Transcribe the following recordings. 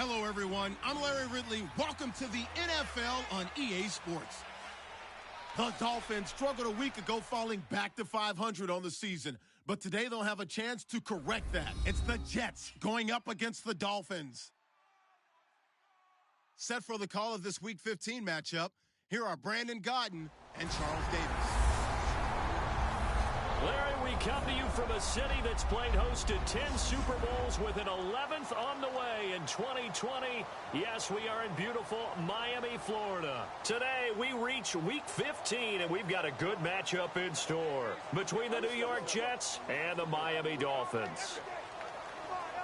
Hello, everyone. I'm Larry Ridley. Welcome to the NFL on EA Sports. The Dolphins struggled a week ago, falling back to 500 on the season. But today they'll have a chance to correct that. It's the Jets going up against the Dolphins. Set for the call of this Week 15 matchup, here are Brandon Gaudin and Charles Davis. Larry, we come to you from a city that's played host to 10 Super Bowls with an 11th on the way in 2020. Yes, we are in beautiful Miami, Florida. Today, we reach Week 15, and we've got a good matchup in store between the New York Jets and the Miami Dolphins.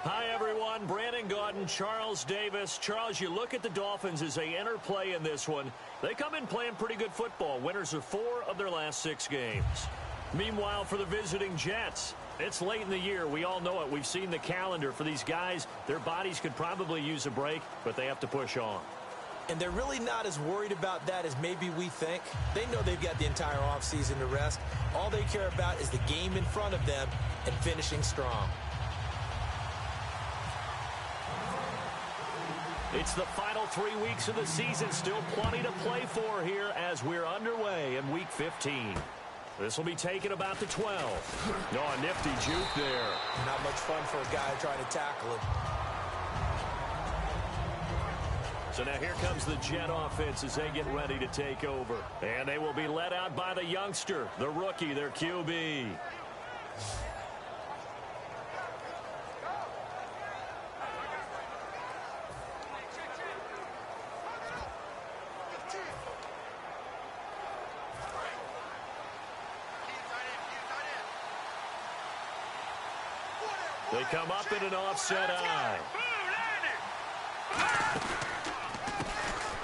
Hi, everyone. Brandon Gaudin, Charles Davis. Charles, you look at the Dolphins as they interplay in this one. They come in playing pretty good football. Winners of 4 of their last 6 games. Meanwhile, for the visiting Jets, it's late in the year. We all know it. We've seen the calendar for these guys. Their bodies could probably use a break, but they have to push on. And they're really not as worried about that as maybe we think. They know they've got the entire offseason to rest. All they care about is the game in front of them and finishing strong. It's the final 3 weeks of the season. Still plenty to play for here as we're underway in Week 15. This will be taken about the 12. Oh, a nifty juke there. Not much fun for a guy trying to tackle him. So now here comes the Jet offense as they get ready to take over. And they will be led out by the youngster, the rookie, their QB. They come up in an offset eye.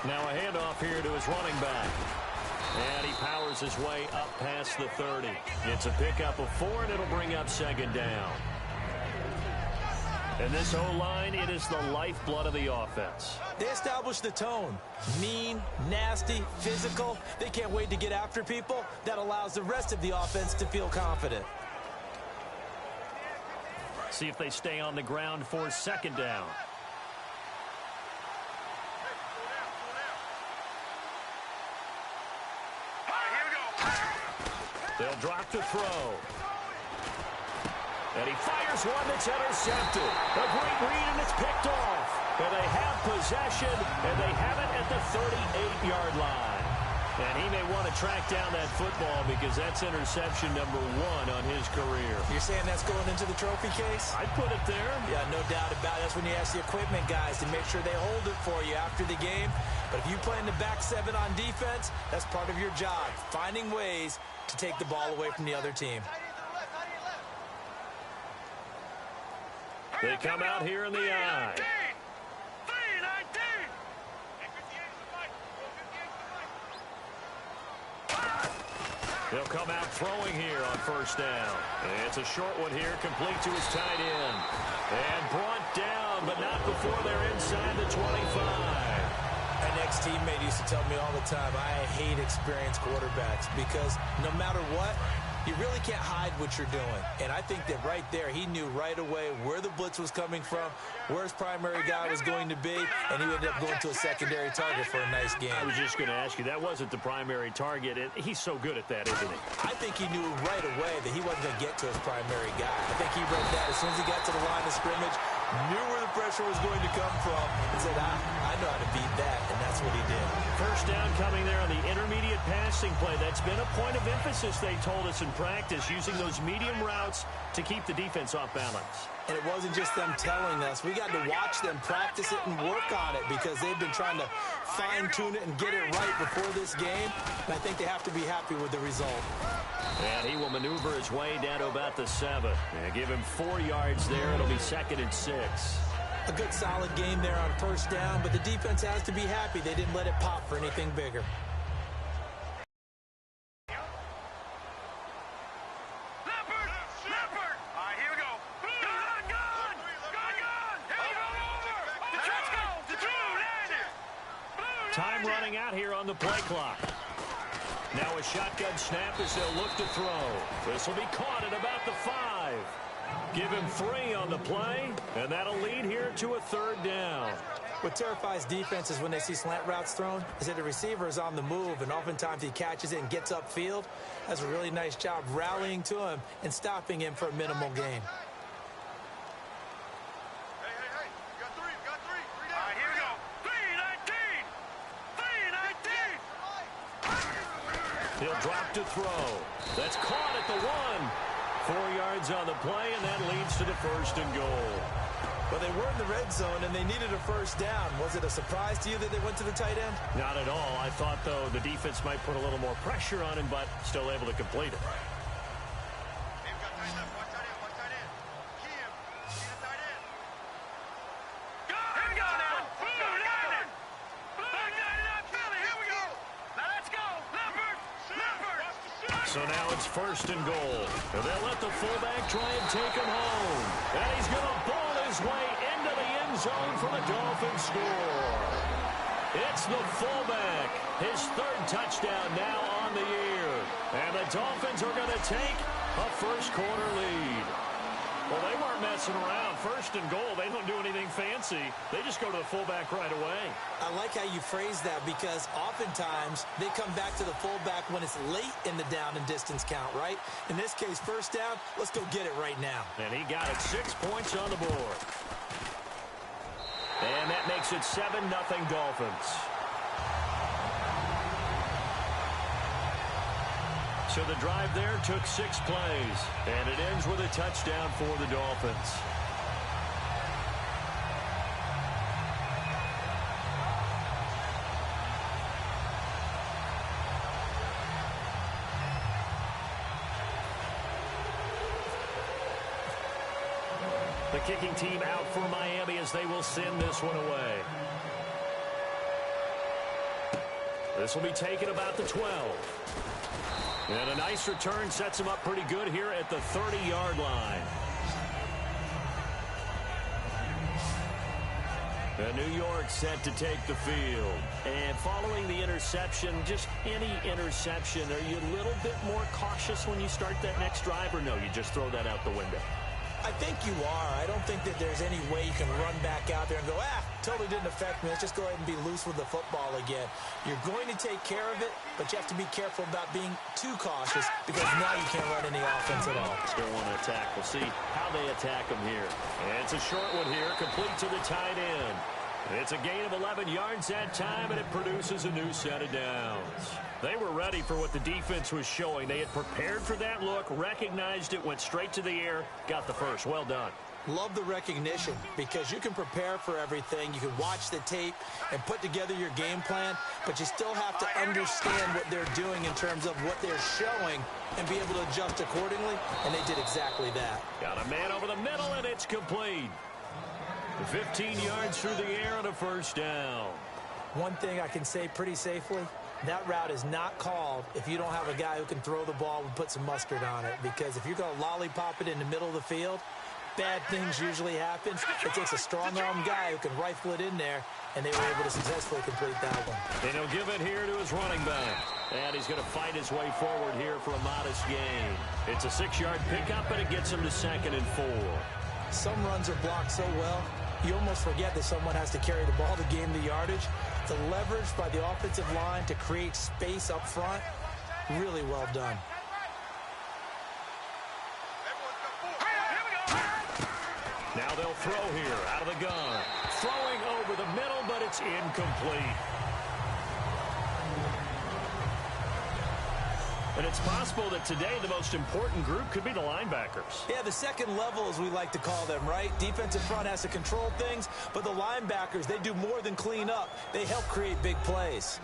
Now a handoff here to his running back. And he powers his way up past the 30. It's a pickup of 4, and it'll bring up second down. And this O-line, it is the lifeblood of the offense. They established the tone. Mean, nasty, physical. They can't wait to get after people. That allows the rest of the offense to feel confident. See if they stay on the ground for second down. They'll drop the throw. And he fires one that's intercepted. A great read, and it's picked off. And they have possession, and they have it at the 38-yard line. And he may want to track down that football because that's interception number 1 on his career. You're saying that's going into the trophy case? I'd put it there. Yeah, no doubt about it. That's when you ask the equipment guys to make sure they hold it for you after the game. But if you play in the back 7 on defense, that's part of your job, finding ways to take the ball away from the other team. They come out here in the eye. They'll come out throwing here on first down. And it's a short one here, complete to his tight end. And brought down, but not before they're inside the 25. An ex-teammate used to tell me all the time, I hate experienced quarterbacks because no matter what, you really can't hide what you're doing. And I think that right there, he knew right away where the blitz was coming from, where his primary guy was going to be, and he ended up going to a secondary target for a nice game. I was just going to ask you, that wasn't the primary target. And he's so good at that, isn't he? I think he knew right away that he wasn't going to get to his primary guy. I think he read that as soon as he got to the line of scrimmage, knew where the pressure was going to come from, and said, I know how to beat that, and that's what he did. First down coming there on the intermediate passing play. That's been a point of emphasis, they told us in practice, using those medium routes to keep the defense off balance. And it wasn't just them telling us. We got to watch them practice it and work on it because they've been trying to fine-tune it and get it right before this game. And I think they have to be happy with the result. And he will maneuver his way down to about the 7. And give him 4 yards there. It'll be 2nd and 6. A good solid game there on first down, but the defense has to be happy they didn't let it pop for anything bigger. Time running out here on the play clock. Now a shotgun snap as they'll look to throw. This will be caught at about the 5. Give him 3 on the play, and that'll lead here to a 3rd down. What terrifies defenses when they see slant routes thrown is that the receiver is on the move, and oftentimes he catches it and gets upfield. Does a really nice job rallying to him and stopping him for a minimal gain. He'll drop to throw. That's caught at the 1. 4 yards on the play, and that leads to the 1st and goal. Well, they were in the red zone, and they needed a 1st down. Was it a surprise to you that they went to the tight end? Not at all. I thought, though, the defense might put a little more pressure on him, but still able to complete it. So now it's 1st and goal. And they'll let the fullback try and take him home. And he's going to ball his way into the end zone for the Dolphins score. It's the fullback. His 3rd touchdown now on the year. And the Dolphins are going to take a first-quarter lead. Well, they weren't messing around. 1st and goal, they don't do anything fancy. They just go to the fullback right away. I like how you phrase that because oftentimes they come back to the fullback when it's late in the down and distance count, right? In this case, 1st down, let's go get it right now. And he got it 6 points on the board. And that makes it 7-0 Dolphins. So the drive there took 6 plays, and it ends with a touchdown for the Dolphins. The kicking team out for Miami as they will send this one away. This will be taken about the 12. And a nice return sets him up pretty good here at the 30-yard line. And New York set to take the field. And following the interception, just any interception, are you a little bit more cautious when you start that next drive, or no, you just throw that out the window? I think you are. I don't think that there's any way you can run back out there and go, totally didn't affect me. Let's just go ahead and be loose with the football again. You're going to take care of it, but you have to be careful about being too cautious because now you can't run any offense at all. Still want to attack. We'll see how they attack them here. And it's a short one here, complete to the tight end. It's a gain of 11 yards that time, and it produces a new set of downs. They were ready for what the defense was showing. They had prepared for that look, recognized it, went straight to the air, got the first. Well done. Love the recognition because you can prepare for everything. You can watch the tape and put together your game plan, but you still have to understand what they're doing in terms of what they're showing and be able to adjust accordingly, and they did exactly that. Got a man over the middle, and it's complete. 15 yards through the air and a 1st down. One thing I can say pretty safely, that route is not called if you don't have a guy who can throw the ball and put some mustard on it. Because if you're going to lollipop it in the middle of the field, bad things usually happen. It takes a strong-arm guy who can rifle it in there, and they were able to successfully complete that one. And he'll give it here to his running back. And he's going to fight his way forward here for a modest gain. It's a 6-yard pickup, and it gets him to 2nd and 4. Some runs are blocked so well, you almost forget that someone has to carry the ball to gain the yardage. The leverage by the offensive line to create space up front, really well done. Now they'll throw here out of the gun. Throwing over the middle, but it's incomplete. And it's possible that today the most important group could be the linebackers. Yeah, the second level, as we like to call them, right? Defensive front has to control things, but the linebackers, they do more than clean up. They help create big plays.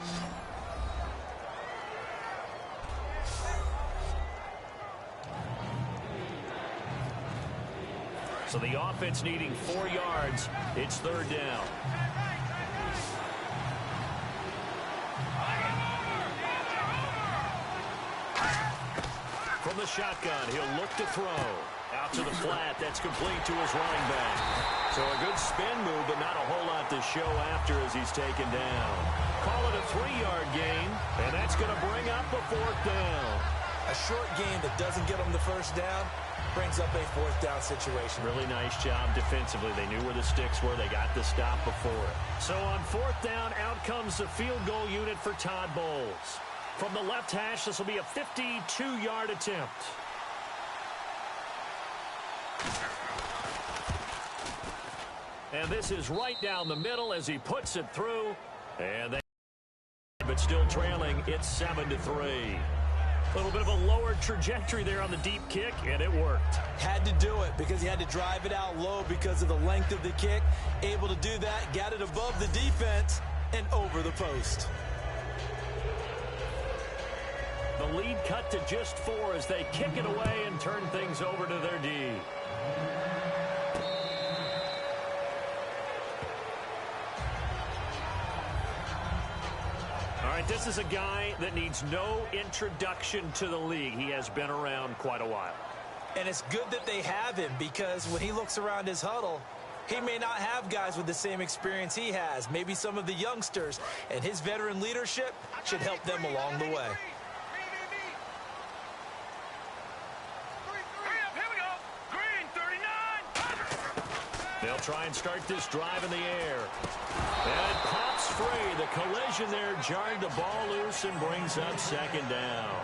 So the offense needing 4 yards. It's 3rd down. From the shotgun, he'll look to throw. Out to the flat, that's complete to his running back. So a good spin move, but not a whole lot to show after as he's taken down. Call it a 3-yard gain, and that's going to bring up a 4th down. A short game that doesn't get them the first down brings up a fourth down situation. Really nice job defensively. They knew where the sticks were. They got the stop before it. So on fourth down, out comes the field goal unit for Todd Bowles. From the left hash, this will be a 52-yard attempt. And this is right down the middle as he puts it through. And they, but still trailing, it's 7-3. A little bit of a lower trajectory there on the deep kick, and it worked. Had to do it because he had to drive it out low because of the length of the kick. Able to do that, got it above the defense and over the post. The lead cut to just 4 as they kick it away and turn things over to their D. All right, this is a guy that needs no introduction to the league. He has been around quite a while. And it's good that they have him because when he looks around his huddle, he may not have guys with the same experience he has. Maybe some of the youngsters, and his veteran leadership should help them along the way. They'll try and start this drive in the air. And it pops free. The collision there jarred the ball loose and brings up second down.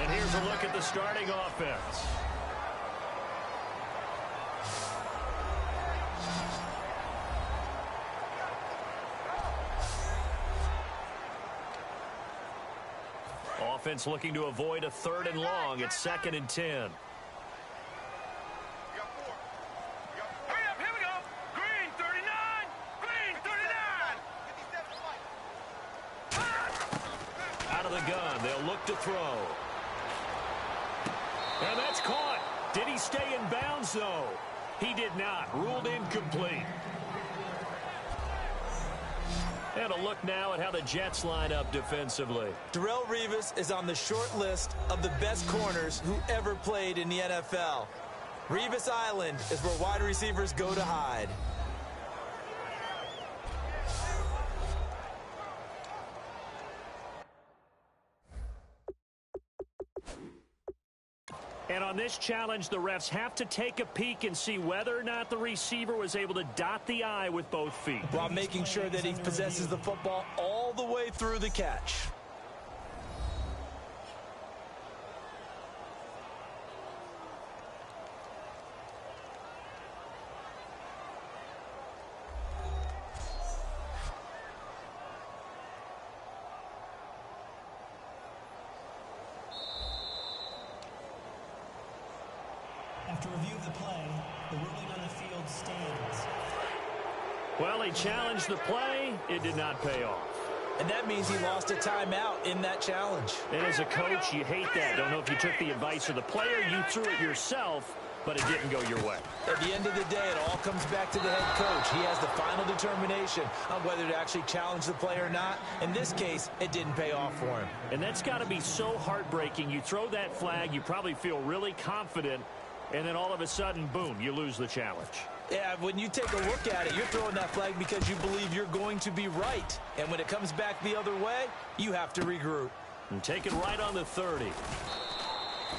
And here's a look at the starting offense. Offense looking to avoid a 3rd and long. It's 2nd and 10. To throw. And that's caught. Did he stay in bounds, though? He did not. Ruled incomplete. And a look now at how the Jets line up defensively. Darrelle Revis is on the short list of the best corners who ever played in the NFL. Revis Island is where wide receivers go to hide. And on this challenge, the refs have to take a peek and see whether or not the receiver was able to dot the I with both feet, while making sure that he possesses the football all the way through the catch. After review of the play, the ruling on the field stands. Well, he challenged the play. It did not pay off. And that means he lost a timeout in that challenge. And as a coach, you hate that. Don't know if you took the advice of the player. You threw it yourself, but it didn't go your way. At the end of the day, it all comes back to the head coach. He has the final determination on whether to actually challenge the play or not. In this case, it didn't pay off for him. And that's got to be so heartbreaking. You throw that flag, you probably feel really confident, and then all of a sudden, boom, you lose the challenge. Yeah, when you take a look at it, you're throwing that flag because you believe you're going to be right. And when it comes back the other way, you have to regroup. And take it right on the 30.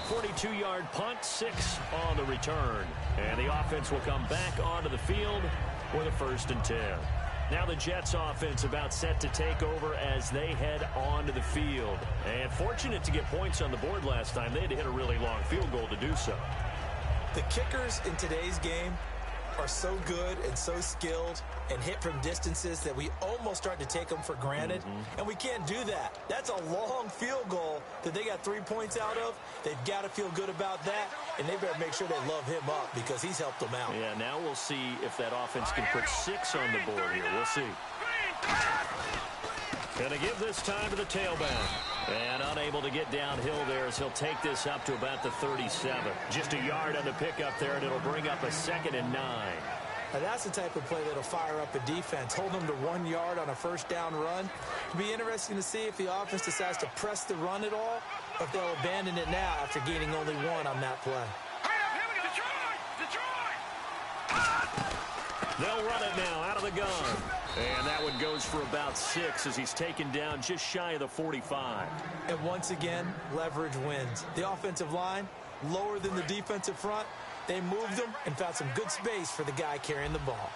42-yard punt, 6 on the return. And the offense will come back onto the field with a 1st and 10. Now the Jets offense about set to take over as they head onto the field. And fortunate to get points on the board last time. They had to hit a really long field goal to do so. The kickers in today's game are so good and so skilled and hit from distances that we almost start to take them for granted. And we can't do that. That's a long field goal that they got 3 points out of. They've got to feel good about that, and they better make sure they love him up because he's helped them out. Yeah, now we'll see if that offense can put 6 on the board here. We'll see. Gonna give this time to the tailback. And unable to get downhill there as he'll take this up to about the 37. Just a yard on the pickup there, and it'll bring up a 2nd and 9. Now that's the type of play that'll fire up a defense. Hold them to 1 yard on a first down run. It'll be interesting to see if the offense decides to press the run at all, or if they'll abandon it now after gaining only 1 on that play. They'll run it now out of the gun. And that one goes for about 6 as he's taken down just shy of the 45. And once again, leverage wins. The offensive line, lower than the defensive front. They moved them and found some good space for the guy carrying the ball.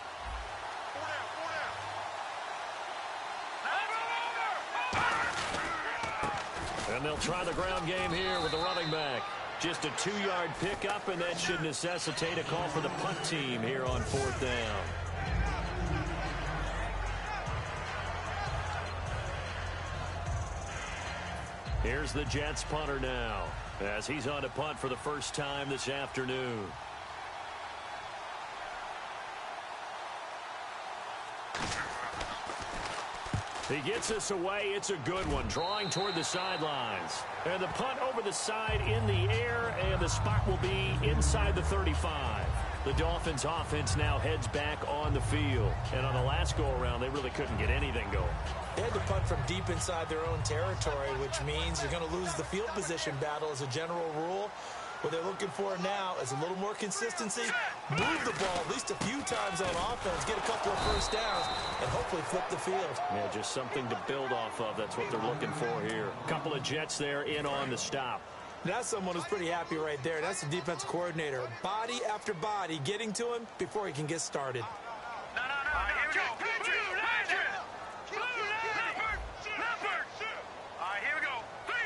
And they'll try the ground game here with the running back. Just a 2-yard pickup, and that should necessitate a call for the punt team here on 4th down. Here's the Jets punter now as he's on to punt for the first time this afternoon. He gets us away. It's a good one, drawing toward the sidelines. And the punt over the side in the air, and the spot will be inside the 35. The Dolphins offense now heads back on the field. And on the last go-around, they really couldn't get anything going. They had to punt from deep inside their own territory, which means you're going to lose the field position battle as a general rule. What they're looking for now is a little more consistency, move the ball at least a few times on offense, get a couple of first downs, and hopefully flip the field. Yeah, just something to build off of. That's what they're looking for here. A couple of Jets there in on the stop. That's someone who's pretty happy right there. That's the defensive coordinator. Body after body getting to him before he can get started.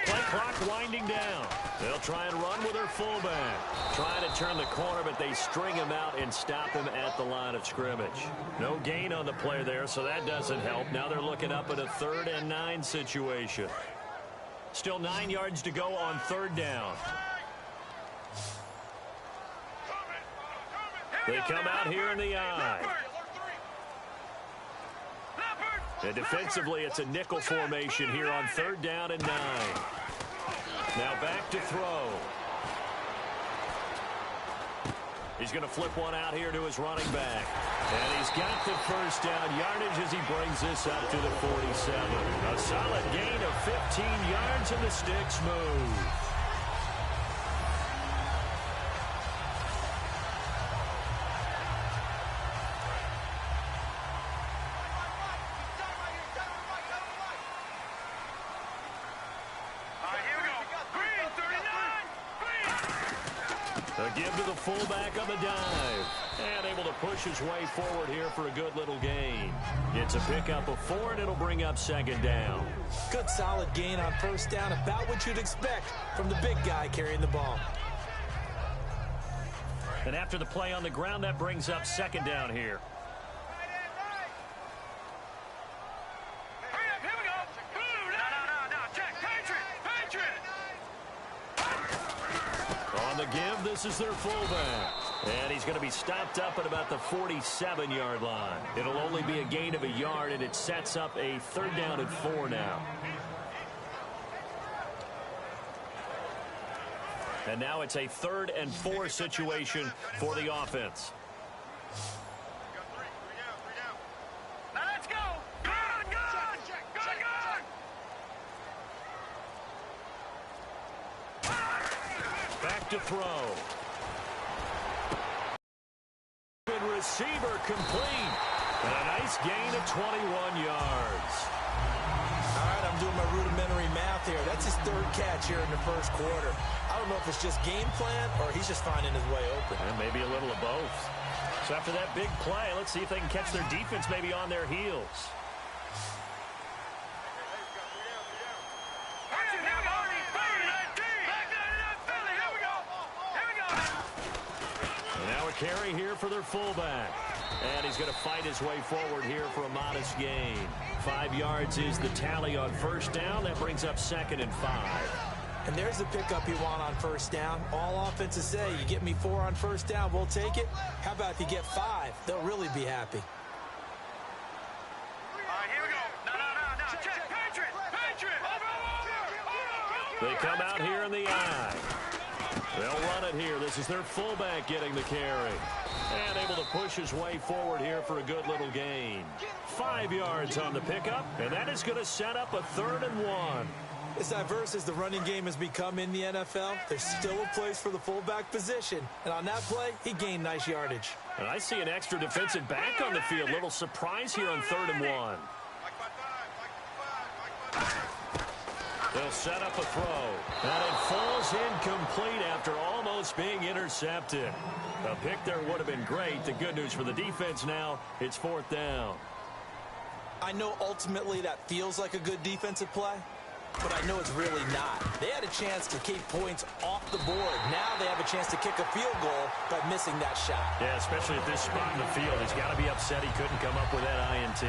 Play clock winding down. They'll try and run with their fullback. Trying to turn the corner, but they string him out and stop him at the line of scrimmage. No gain on the play there, so that doesn't help. Now they're looking up at a 3rd and 9 situation. Still 9 yards to go on 3rd down. They come out here in the eye. And defensively, it's a nickel formation here on 3rd down and 9. Now back to throw. He's going to flip one out here to his running back. And he's got the first down yardage as he brings this up to the 47. A solid gain of 15 yards, and the sticks move. A give to the fullback on the dive. And able to push his way forward here for a good little gain. It's a pickup of 4, and it'll bring up 2nd down. Good solid gain on 1st down, about what you'd expect from the big guy carrying the ball. And after the play on the ground, that brings up 2nd down here. On the give, this is their fullback. And he's going to be stopped up at about the 47-yard line. It'll only be a gain of a yard, and it sets up a 3rd down and 4 now. And now it's a 3rd and 4 situation for the offense. Now let's go. Good. Back to throw. Receiver complete. And a nice gain of 21 yards. All right, I'm doing my rudimentary math here. That's his 3rd catch here in the 1st quarter. I don't know if it's just game plan or he's just finding his way open. And maybe a little of both. So after that big play, let's see if they can catch their defense maybe on their heels. Carry here for their fullback. And he's going to fight his way forward here for a modest gain. 5 yards is the tally on 1st down. That brings up 2nd and 5. And there's the pickup you want on 1st down. All offenses say, you get me 4 on 1st down, we'll take it. How about if you get 5? They'll really be happy. All right, here we go. No. Check. Patriot. Over. They come out here in the eye. They'll run it here. This is their fullback getting the carry. And able to push his way forward here for a good little gain. 5 yards on the pickup, and that is going to set up a 3rd and 1. As diverse as the running game has become in the NFL, there's still a place for the fullback position. And on that play, he gained nice yardage. And I see an extra defensive back on the field. Little surprise here on 3rd and 1. They'll set up a throw. And it falls incomplete after almost being intercepted. A pick there would have been great. The good news for the defense now, it's 4th down. I know ultimately that feels like a good defensive play, but I know it's really not. They had a chance to keep points off the board. Now they have a chance to kick a field goal by missing that shot. Yeah, especially at this spot in the field. He's got to be upset he couldn't come up with that INT.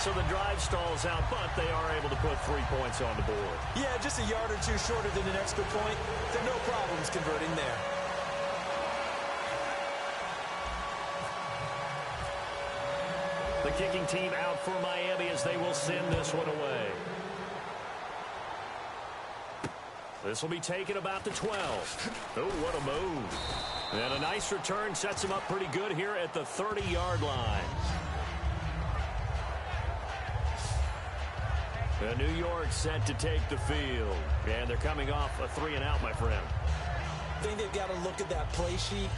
So the drive stalls out, but they are able to put 3 points on the board. Yeah, just a yard or two shorter than an extra point. There are no problems converting there. The kicking team out for Miami as they will send this one away. This will be taken about the 12. Oh, what a move. And a nice return sets him up pretty good here at the 30-yard line. And New York set to take the field. And they're coming off a 3-and-out, my friend. I think they've got to look at that play sheet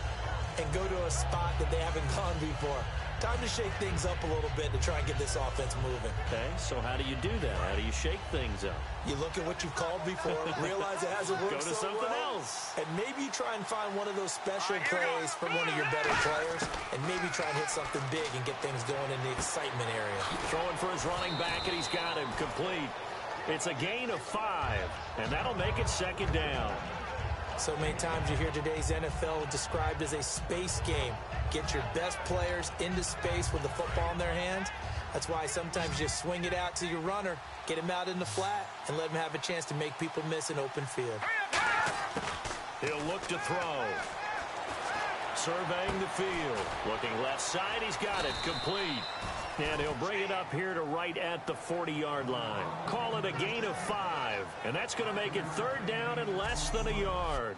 and go to a spot that they haven't gone before. Time to shake things up a little bit to try and get this offense moving. Okay, so how do you do that? How do you shake things up? You look at what you've called before, realize it hasn't worked Go to something else. And maybe try and find one of those special plays from one of your better players, and maybe try and hit something big and get things going in the excitement area. Throwing for his running back, and he's got him complete. It's a gain of 5, and that'll make it 2nd down. So many times you hear today's NFL described as a space game. Get your best players into space with the football in their hands. That's why sometimes you swing it out to your runner, get him out in the flat, and let him have a chance to make people miss an open field. He'll look to throw. Surveying the field. Looking left side, he's got it. Complete. And he'll bring it up here to right at the 40-yard line. Call it a gain of 5. And that's going to make it 3rd down and less than a yard.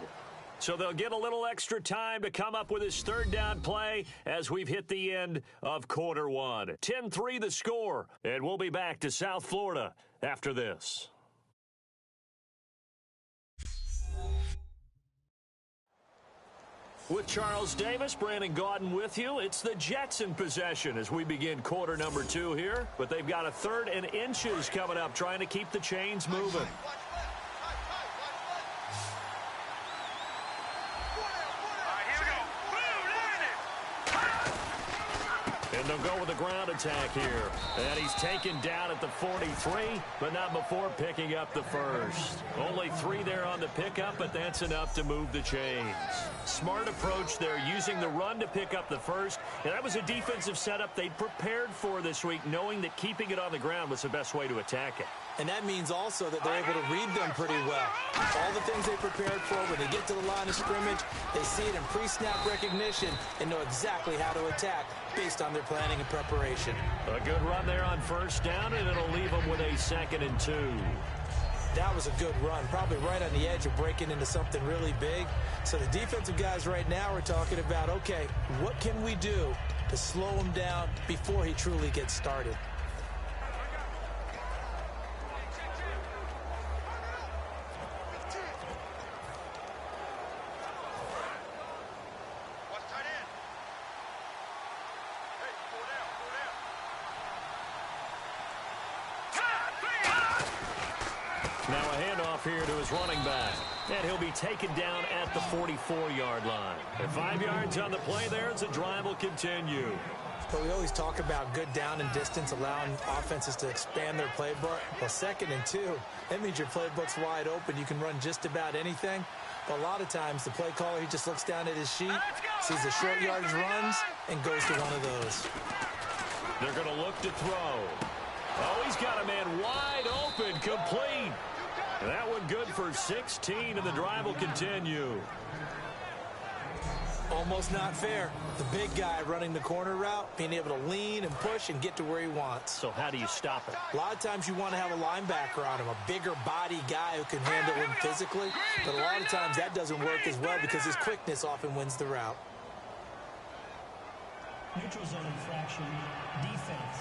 So they'll get a little extra time to come up with his 3rd down play as we've hit the end of quarter 1. 10-3 the score. And we'll be back to South Florida after this. With Charles Davis, Brandon Gaudin with you. It's the Jets in possession as we begin quarter number 2 here. But they've got a 3rd and inches coming up, trying to keep the chains moving. And they'll go with the ground attack here. And he's taken down at the 43, but not before picking up the first. Only 3 there on the pickup, but that's enough to move the chains. Smart approach there, using the run to pick up the first. And that was a defensive setup they'd prepared for this week, knowing that keeping it on the ground was the best way to attack it. And that means also that they're able to read them pretty well. All the things they prepared for, when they get to the line of scrimmage, they see it in pre-snap recognition and know exactly how to attack based on their planning and preparation. A good run there on 1st down, and it'll leave them with a 2nd and 2. That was a good run, probably right on the edge of breaking into something really big. So the defensive guys right now are talking about, okay, what can we do to slow him down before he truly gets started? Now a handoff here to his running back. And he'll be taken down at the 44-yard line. And 5 yards on the play there as the drive will continue. But we always talk about good down and distance, allowing offenses to expand their playbook. Well, 2nd and 2, that means your playbook's wide open. You can run just about anything. But a lot of times, the play caller, he just looks down at his sheet, sees the short yardage runs, and goes to one of those. They're going to look to throw. Oh, he's got a man wide open, complete. And that one good for 16, and the drive will continue. Almost not fair. The big guy running the corner route, being able to lean and push and get to where he wants. So how do you stop it? A lot of times you want to have a linebacker on him, a bigger body guy who can handle him physically. But a lot of times that doesn't work as well because his quickness often wins the route. Neutral zone infraction, defense.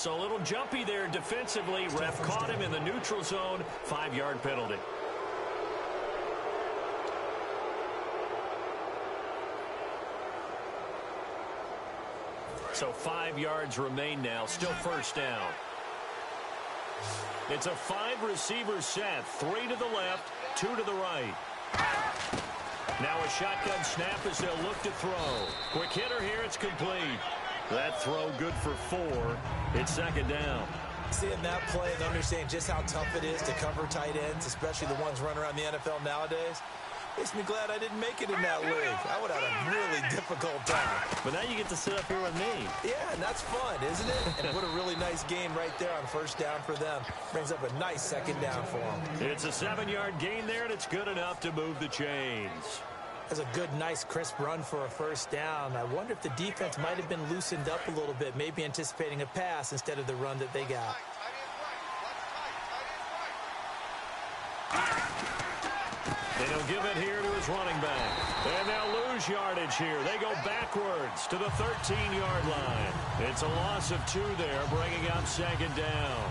So a little jumpy there defensively. Ref caught him in the neutral zone. 5-yard penalty. So 5 yards remain now. Still first down. It's a 5-receiver set. 3 to the left, 2 to the right. Now a shotgun snap as they'll look to throw. Quick hitter here. It's complete. That throw good for 4. It's second down. Seeing that play and understanding just how tough it is to cover tight ends, especially the ones running around the NFL nowadays, makes me glad I didn't make it in that league. I would have had a really difficult time. But now you get to sit up here with me. Yeah, and that's fun, isn't it? And what a really nice game right there on first down for them. Brings up a nice second down for them. It's a 7-yard gain there, and it's good enough to move the chains. That's a good, nice, crisp run for a first down. I wonder if the defense might have been loosened up a little bit, maybe anticipating a pass instead of the run that they got. And he'll give it here to his running back. And they'll lose yardage here. They go backwards to the 13-yard line. It's a loss of 2 there, bringing up second down.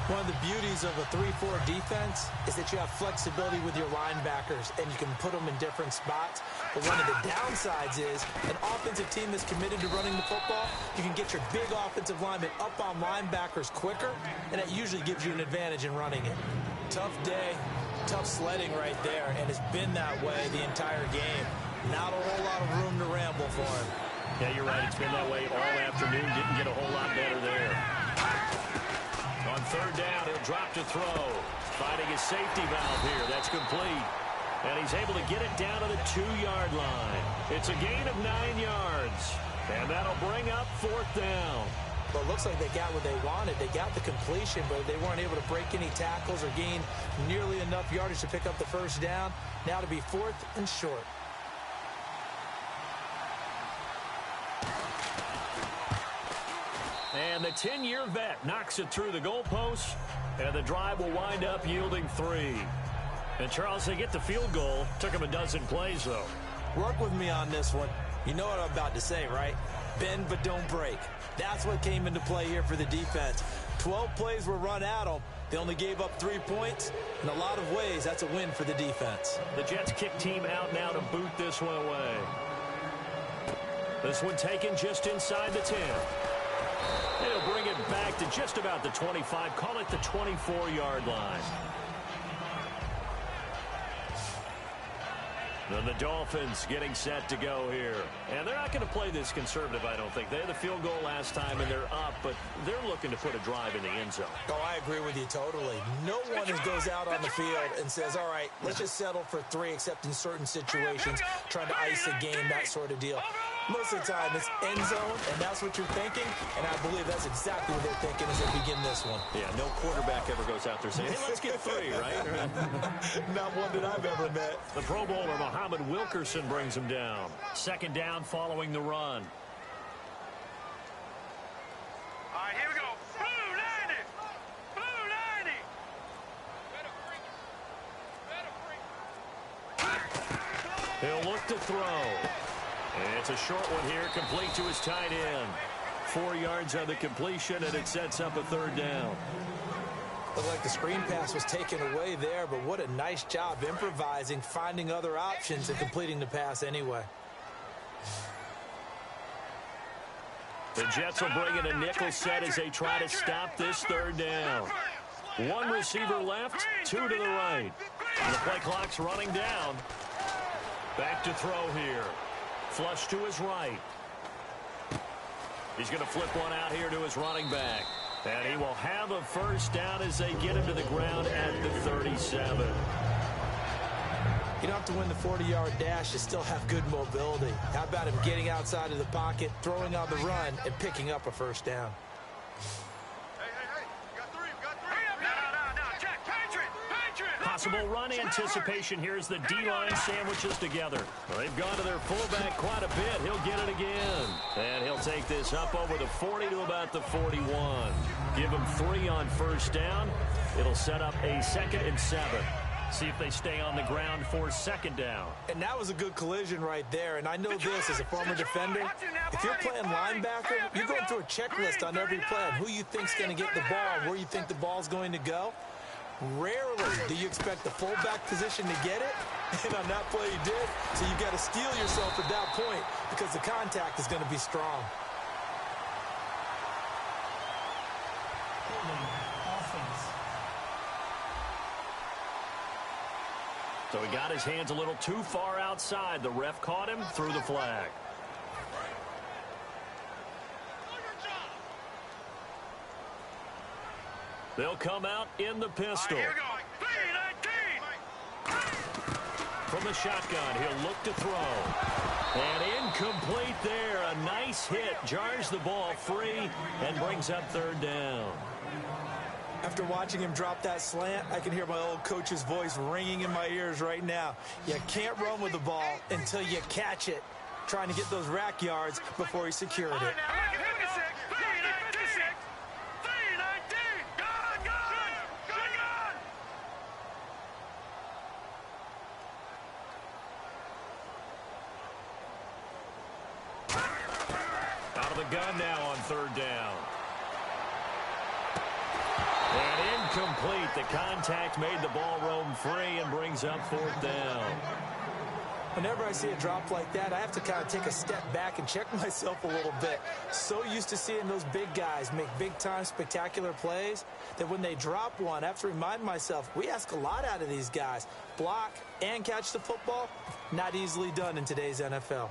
One of the beauties of a 3-4 defense is that you have flexibility with your linebackers, and you can put them in different spots. But one of the downsides is an offensive team that's committed to running the football, you can get your big offensive linemen up on linebackers quicker, and that usually gives you an advantage in running it. Tough day, tough sledding right there, and it's been that way the entire game. Not a whole lot of room to ramble for him. Yeah, you're right. It's been that way all afternoon. Didn't get a whole lot better there. On third down, he'll drop to throw. Finding his safety valve here. That's complete. And he's able to get it down to the 2-yard line. It's a gain of 9 yards. And that'll bring up fourth down. Well, it looks like they got what they wanted. They got the completion, but they weren't able to break any tackles or gain nearly enough yardage to pick up the first down. Now to be 4th and short. And the 10-year vet knocks it through the goalpost, and the drive will wind up yielding 3. And, Charles, they get the field goal. Took them a dozen plays, though. Work with me on this one. You know what I'm about to say, right? Bend but don't break. That's what came into play here for the defense. 12 plays were run at them. They only gave up 3 points. In a lot of ways, that's a win for the defense. The Jets kick team out now to boot this one away. This one taken just inside the 10. They'll bring it back to just about the 25. Call it the 24-yard line. Then the Dolphins getting set to go here. And they're not going to play this conservative, I don't think. They had the field goal last time, and they're up, but they're looking to put a drive in the end zone. Oh, I agree with you totally. No one goes out on the field and says, all right, let's just settle for 3, except in certain situations, trying to ice a game, that sort of deal. Most of the time, it's end zone, and that's what you're thinking, and I believe that's exactly what they're thinking as they begin this one. Yeah, no quarterback ever goes out there saying, hey, let's get 3, right? Not one that I've ever met. The Pro Bowler, Muhammad Wilkerson, brings him down. Second down following the run. All right, here we go. Blue 90. Blue 90. He'll look to throw. And it's a short one here, complete to his tight end. 4 yards on the completion, and it sets up a third down. Looked like the screen pass was taken away there, but what a nice job improvising, finding other options, and completing the pass anyway. The Jets will bring in a nickel set as they try to stop this third down. 1 receiver left, 2 to the right. And the play clock's running down. Back to throw here. Flush to his right. He's going to flip one out here to his running back. And he will have a first down as they get him to the ground at the 37. You don't have to win the 40-yard dash. You still have good mobility. How about him getting outside of the pocket, throwing on the run, and picking up a first down? Possible run anticipation here as the D-line sandwiches together. Well, they've gone to their fullback quite a bit. He'll get it again. And he'll take this up over the 40 to about the 41. Give him 3 on first down. It'll set up a 2nd and 7. See if they stay on the ground for second down. And that was a good collision right there. And I know this as a former defender. If you're playing linebacker, you're going through a checklist on every play on who you think's going to get the ball, where you think the ball's going to go. Rarely do you expect the fullback position to get it. And on that play he did. So you've got to steel yourself at that point because the contact is going to be strong. So he got his hands a little too far outside. The ref caught him, threw the flag. They'll come out in the pistol. Here we go. From the shotgun, he'll look to throw. And incomplete there. A nice hit. Jars the ball free and brings up third down. After watching him drop that slant, I can hear my old coach's voice ringing in my ears right now. You can't run with the ball until you catch it. Trying to get those rack yards before he secured it. Out of the gun now on third down. And incomplete. The contact made the ball roam free and brings up fourth down. Whenever I see a drop like that, I have to kind of take a step back and check myself a little bit. So used to seeing those big guys make big-time spectacular plays that when they drop one, I have to remind myself, we ask a lot out of these guys. Block and catch the football, not easily done in today's NFL.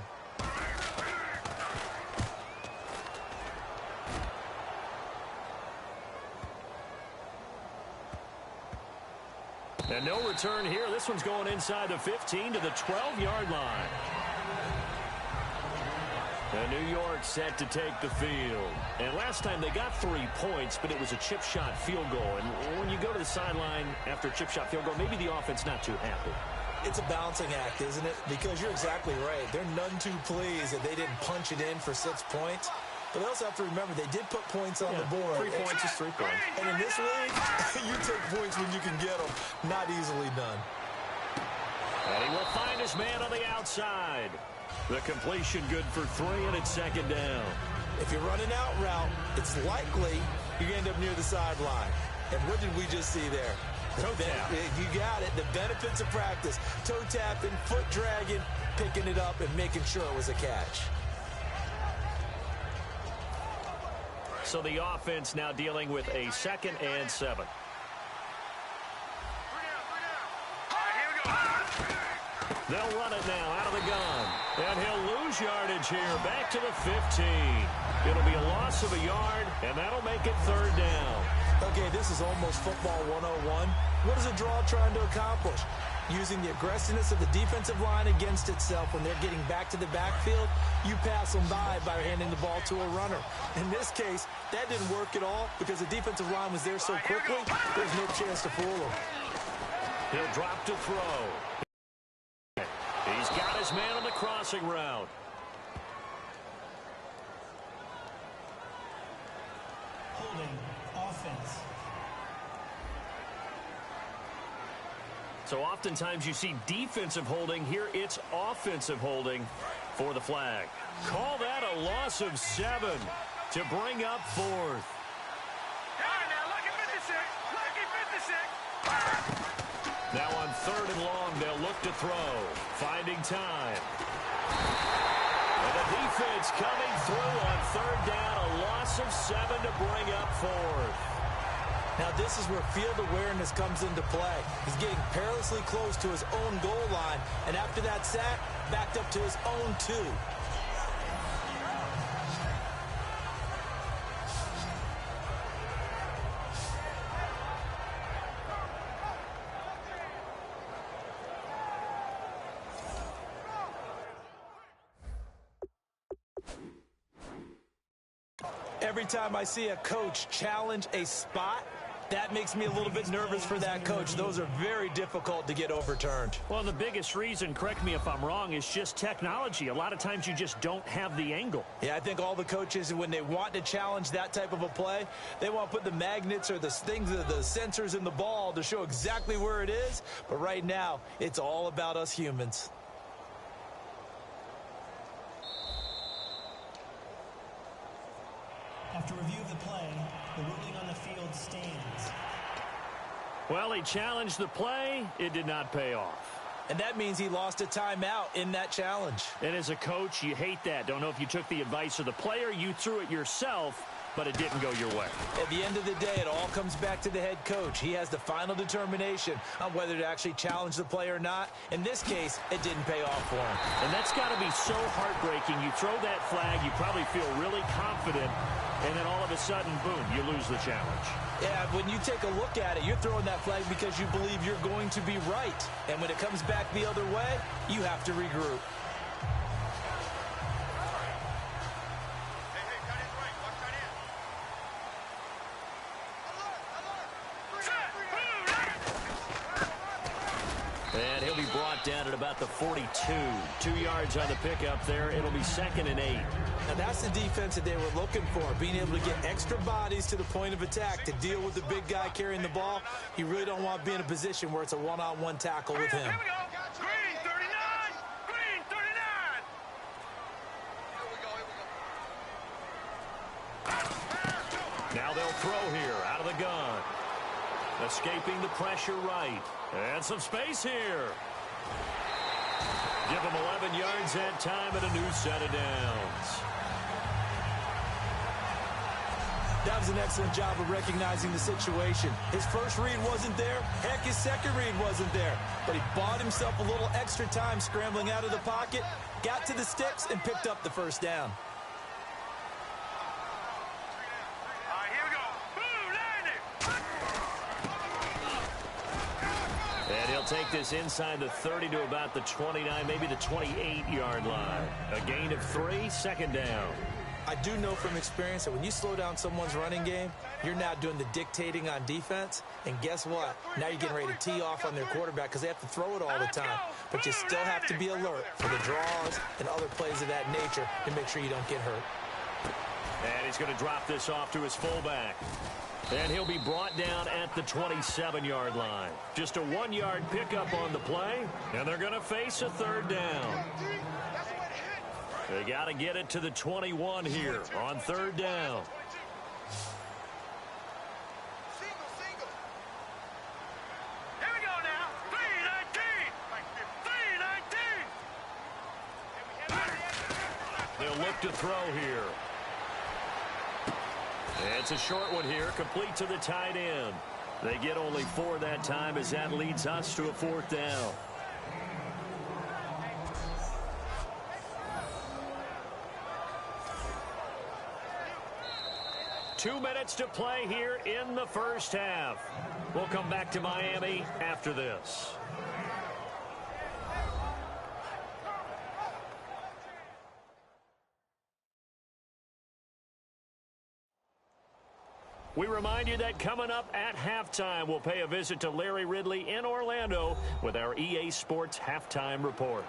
And no return here. This one's going inside the 15 to the 12-yard line. And New York set to take the field. And last time they got 3 points, but it was a chip shot field goal. And when you go to the sideline after a chip shot field goal, maybe the offense not too happy. It's a balancing act, isn't it? Because you're exactly right. They're none too pleased that they didn't punch it in for 6 points. But they also have to remember they did put points on the board. 3 points is 3 points. And in this league, you take points when you can get them. Not easily done. And he will find his man on the outside. The completion good for 3, and it's second down. If you're running out route, it's likely you're going to end up near the sideline. And what did we just see there? Toe tap. You got it. The benefits of practice. Toe tapping, foot dragging, picking it up, and making sure it was a catch. So the offense now dealing with a 2nd and 7. They'll run it now out of the gun. And he'll lose yardage here. Back to the 15. It'll be a loss of a yard, and that'll make it third down. Okay, this is almost football 101. What is a draw trying to accomplish? Using the aggressiveness of the defensive line against itself when they're getting back to the backfield, you pass them by handing the ball to a runner. In this case, that didn't work at all because the defensive line was there so quickly, there's no chance to fool them. He'll drop to throw. He's got his man on the crossing route. Holding offense. So oftentimes you see defensive holding. Here it's offensive holding for the flag. Call that a loss of 7 to bring up 4th. Now on 3rd and long, they'll look to throw. Finding time. And the defense coming through on 3rd down. A loss of 7 to bring up 4th. Now this is where field awareness comes into play. He's getting perilously close to his own goal line, and after that sack, backed up to his own 2. Every time I see a coach challenge a spot, That makes me a little bit nervous for that coach. Those are very difficult to get overturned. Well, the biggest reason, correct me if I'm wrong, is just technology. A lot of times you just don't have the angle. Yeah, I think all the coaches, when they want to challenge that type of a play, they want to put the magnets or the things, the sensors in the ball to show exactly where it is. But right now, it's all about us humans. After review of the play, the ruling on the field stands. Well, he challenged the play. It did not pay off. And that means he lost a timeout in that challenge. And as a coach, you hate that. Don't know if you took the advice of the player, you threw it yourself, but it didn't go your way. At the end of the day, it all comes back to the head coach. He has the final determination on whether to actually challenge the play or not. In this case, it didn't pay off for him. And that's got to be so heartbreaking. You throw that flag, you probably feel really confident, and then all of a sudden, boom, you lose the challenge. Yeah, when you take a look at it, you're throwing that flag because you believe you're going to be right. And when it comes back the other way, you have to regroup. And he'll be brought down at about the 42. 2 yards on the pickup there. It'll be 2nd and 8. Now that's the defense that they were looking for, being able to get extra bodies to the point of attack to deal with the big guy carrying the ball. You really don't want to be in a position where it's a one-on-one tackle with him. Here we go. Green 39. Green 39. Now they'll throw here out of the gun. Escaping the pressure right. And some space here. Give him 11 yards that time and a new set of downs. That was an excellent job of recognizing the situation. His first read wasn't there. Heck, his second read wasn't there. But he bought himself a little extra time scrambling out of the pocket, got to the sticks, and picked up the first down. All right, here we go. Boom, landed. And he'll take this inside the 30 to about the 29, maybe the 28-yard line. A gain of 3, 2nd down. I do know from experience that when you slow down someone's running game, you're now doing the dictating on defense. And guess what? Now you're getting ready to tee off on their quarterback because they have to throw it all the time. But you still have to be alert for the draws and other plays of that nature to make sure you don't get hurt. And he's going to drop this off to his fullback. And he'll be brought down at the 27-yard line. Just a 1-yard pickup on the play, and they're going to face a 3rd down. They got to get it to the 21 here on 3rd down. Here we go now. 3-19. 3-19. They'll look to throw here. It's a short one here, complete to the tight end. They get only 4 that time as that leads us to a 4th down. Two minutes to play here in the first half. We'll come back to Miami after this. We remind you that coming up at halftime, we'll pay a visit to Larry Ridley in Orlando with our EA Sports Halftime Report.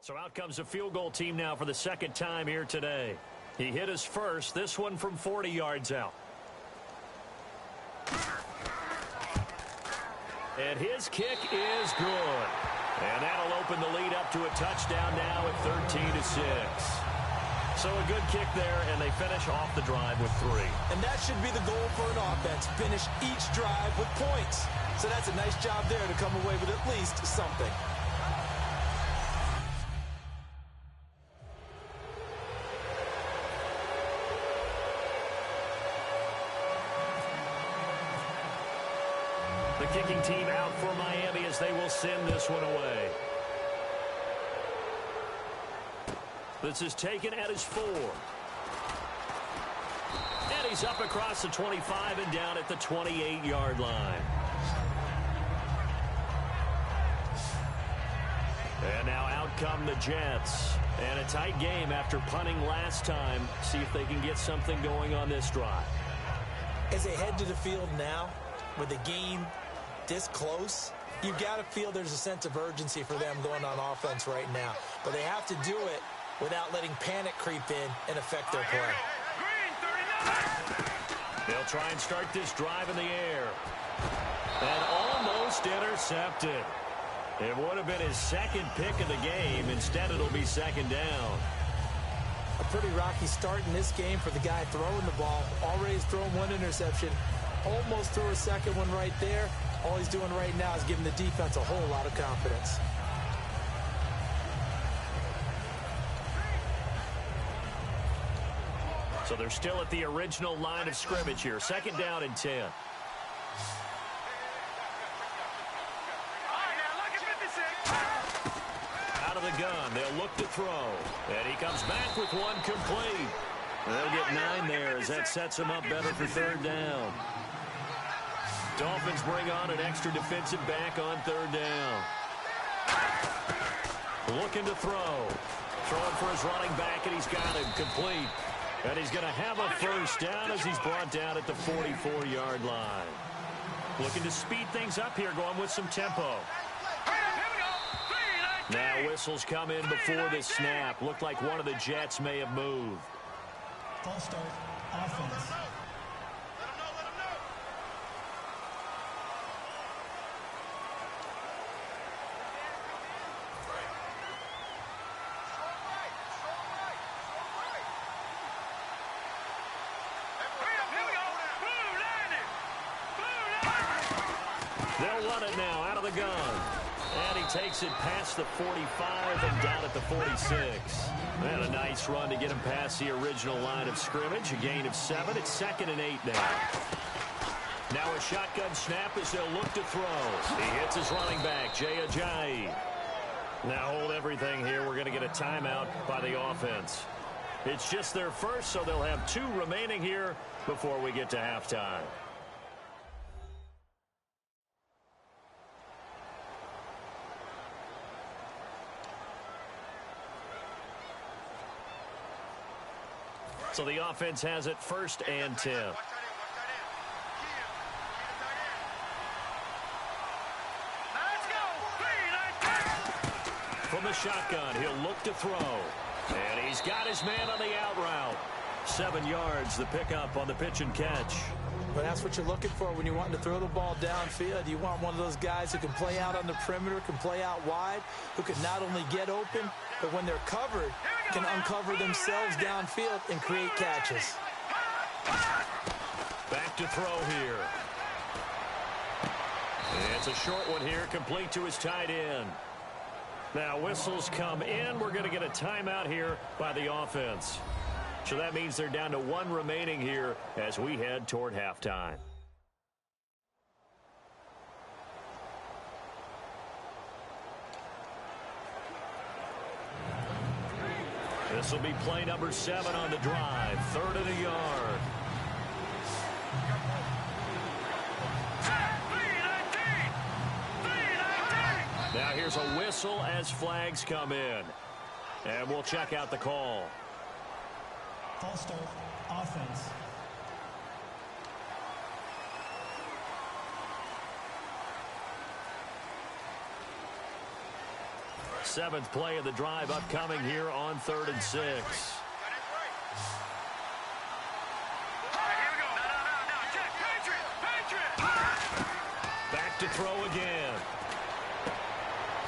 So out comes a field goal team now for the 2nd time here today. He hit his first, this one from 40 yards out. And his kick is good. And that'll open the lead up to a touchdown now at 13-6. So a good kick there, and they finish off the drive with 3. And that should be the goal for an offense, finish each drive with points. So that's a nice job there to come away with at least something. The kicking team out for Miami as they will send this one away. This is taken at his 4. And he's up across the 25 and down at the 28-yard line. And now out come the Jets. And a tight game after punting last time. See if they can get something going on this drive. As they head to the field now, with the game this close, you've got to feel there's a sense of urgency for them going on offense right now. But they have to do it without letting panic creep in and affect their play. They'll try and start this drive in the air. And almost intercepted. It would have been his second pick of the game. Instead, it'll be second down. A pretty rocky start in this game for the guy throwing the ball. Already thrown one interception. Almost threw a second one right there. All he's doing right now is giving the defense a whole lot of confidence. So they're still at the original line of scrimmage here. Second down and 10. Out of the gun, they'll look to throw. And he comes back with one complete. They'll get 9 there as that sets him up better for third down. Dolphins bring on an extra defensive back on third down. Looking to throw. Throwing for his running back, and he's got him complete. And he's going to have a first down as he's brought down at the 44-yard line. Looking to speed things up here, going with some tempo. Now whistles come in before the snap. Looked like one of the Jets may have moved. False start, offense. They'll run it now out of the gun. And he takes it past the 45 and down at the 46. And a nice run to get him past the original line of scrimmage. A gain of 7. It's 2nd and 8 now. Now a shotgun snap as they'll look to throw. He hits his running back, Jay Ajayi. Now hold everything here. We're going to get a timeout by the offense. It's just their first, so they'll have 2 remaining here before we get to halftime. So the offense has it 1st and 10. From the shotgun, he'll look to throw. And he's got his man on the out route. 7 yards, the pickup on the pitch and catch. But that's what you're looking for when you're wanting to throw the ball downfield. You want one of those guys who can play out on the perimeter, can play out wide, who can not only get open, but when they're covered, can uncover themselves downfield and create catches. Back to throw here. It's a short one here, complete to his tight end. Now whistles come in. We're going to get a timeout here by the offense. So that means they're down to 1 remaining here as we head toward halftime. This will be play number 7 on the drive. 3rd and a yard. Now here's a whistle as flags come in. And we'll check out the call. False start, offense. Seventh play of the drive upcoming here on 3rd and 6. Back to throw again.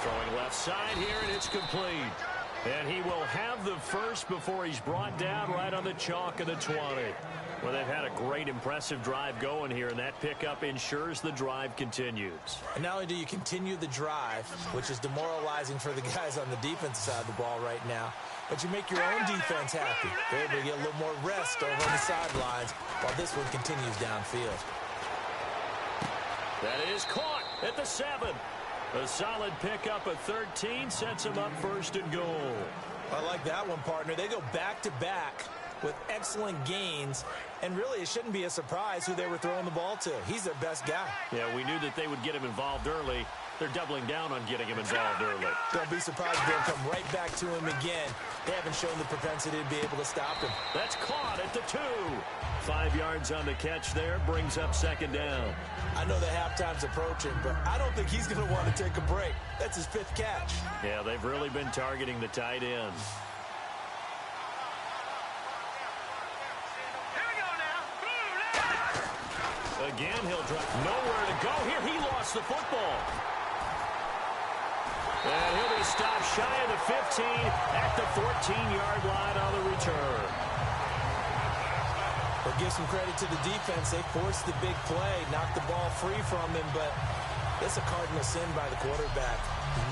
Throwing left side here, and it's complete. And he will have the first before he's brought down right on the chalk of the 20. Well, they've had a great, impressive drive going here, and that pickup ensures the drive continues. And not only do you continue the drive, which is demoralizing for the guys on the defensive side of the ball right now, but you make your own defense happy. They're able to get a little more rest over on the sidelines while this one continues downfield. That is caught at the 7. A solid pickup of 13 sets him up 1st and goal. I like that one, partner. They go back-to-back with excellent gains, and really it shouldn't be a surprise who they were throwing the ball to. He's their best guy. Yeah, we knew that they would get him involved early, They're doubling down on getting him involved early. Don't be surprised if they'll come right back to him again. They haven't shown the propensity to be able to stop him. That's caught at the 2. 5 yards on the catch there, brings up second down. I know the halftime's approaching, but I don't think he's going to want to take a break. That's his 5th catch. Yeah, they've really been targeting the tight end. Again, he'll drop. Nowhere to go here. He lost the football. And he'll be stopped shy of the 15 at the 14-yard line on the return. We'll give some credit to the defense. They forced the big play, knocked the ball free from him, but it's a cardinal sin by the quarterback.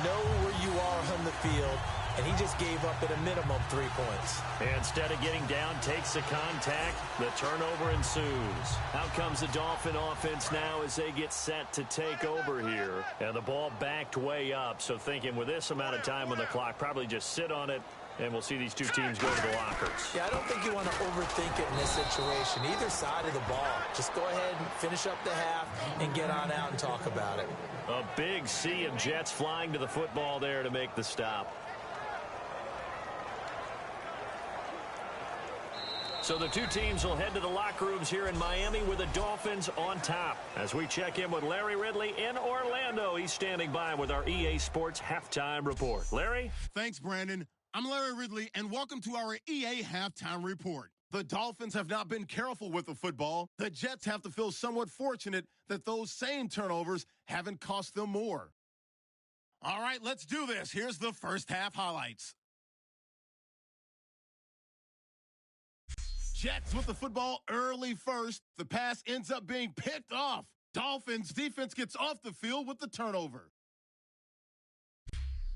Know where you are on the field, and he just gave up at a minimum 3 points. Instead of getting down, takes the contact. The turnover ensues. Out comes the Dolphin offense now as they get set to take over here. And the ball backed way up, so thinking with this amount of time on the clock, probably just sit on it, and we'll see these two teams go to the lockers. Yeah, I don't think you want to overthink it in this situation. Either side of the ball. Just go ahead and finish up the half and get on out and talk about it. A big sea of Jets flying to the football there to make the stop. So the two teams will head to the locker rooms here in Miami with the Dolphins on top. As we check in with Larry Ridley in Orlando, he's standing by with our EA Sports Halftime Report. Larry? Thanks, Brandon. I'm Larry Ridley, and welcome to our EA Halftime Report. The Dolphins have not been careful with the football. The Jets have to feel somewhat fortunate that those same turnovers haven't cost them more. All right, let's do this. Here's the first half highlights. Jets with the football early first. The pass ends up being picked off. Dolphins defense gets off the field with the turnover.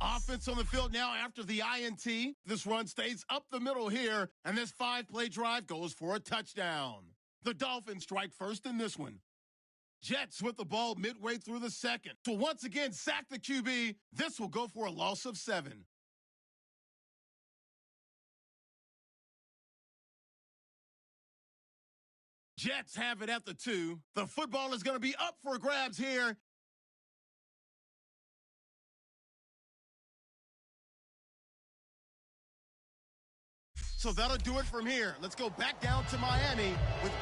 Offense on the field now after the INT. This run stays up the middle here, and this 5-play drive goes for a touchdown. The Dolphins strike first in this one. Jets with the ball midway through the second. So once again, sack the QB. This will go for a loss of 7. Jets have it at the 2. The football is going to be up for grabs here. So that'll do it from here. Let's go back down to Miami with...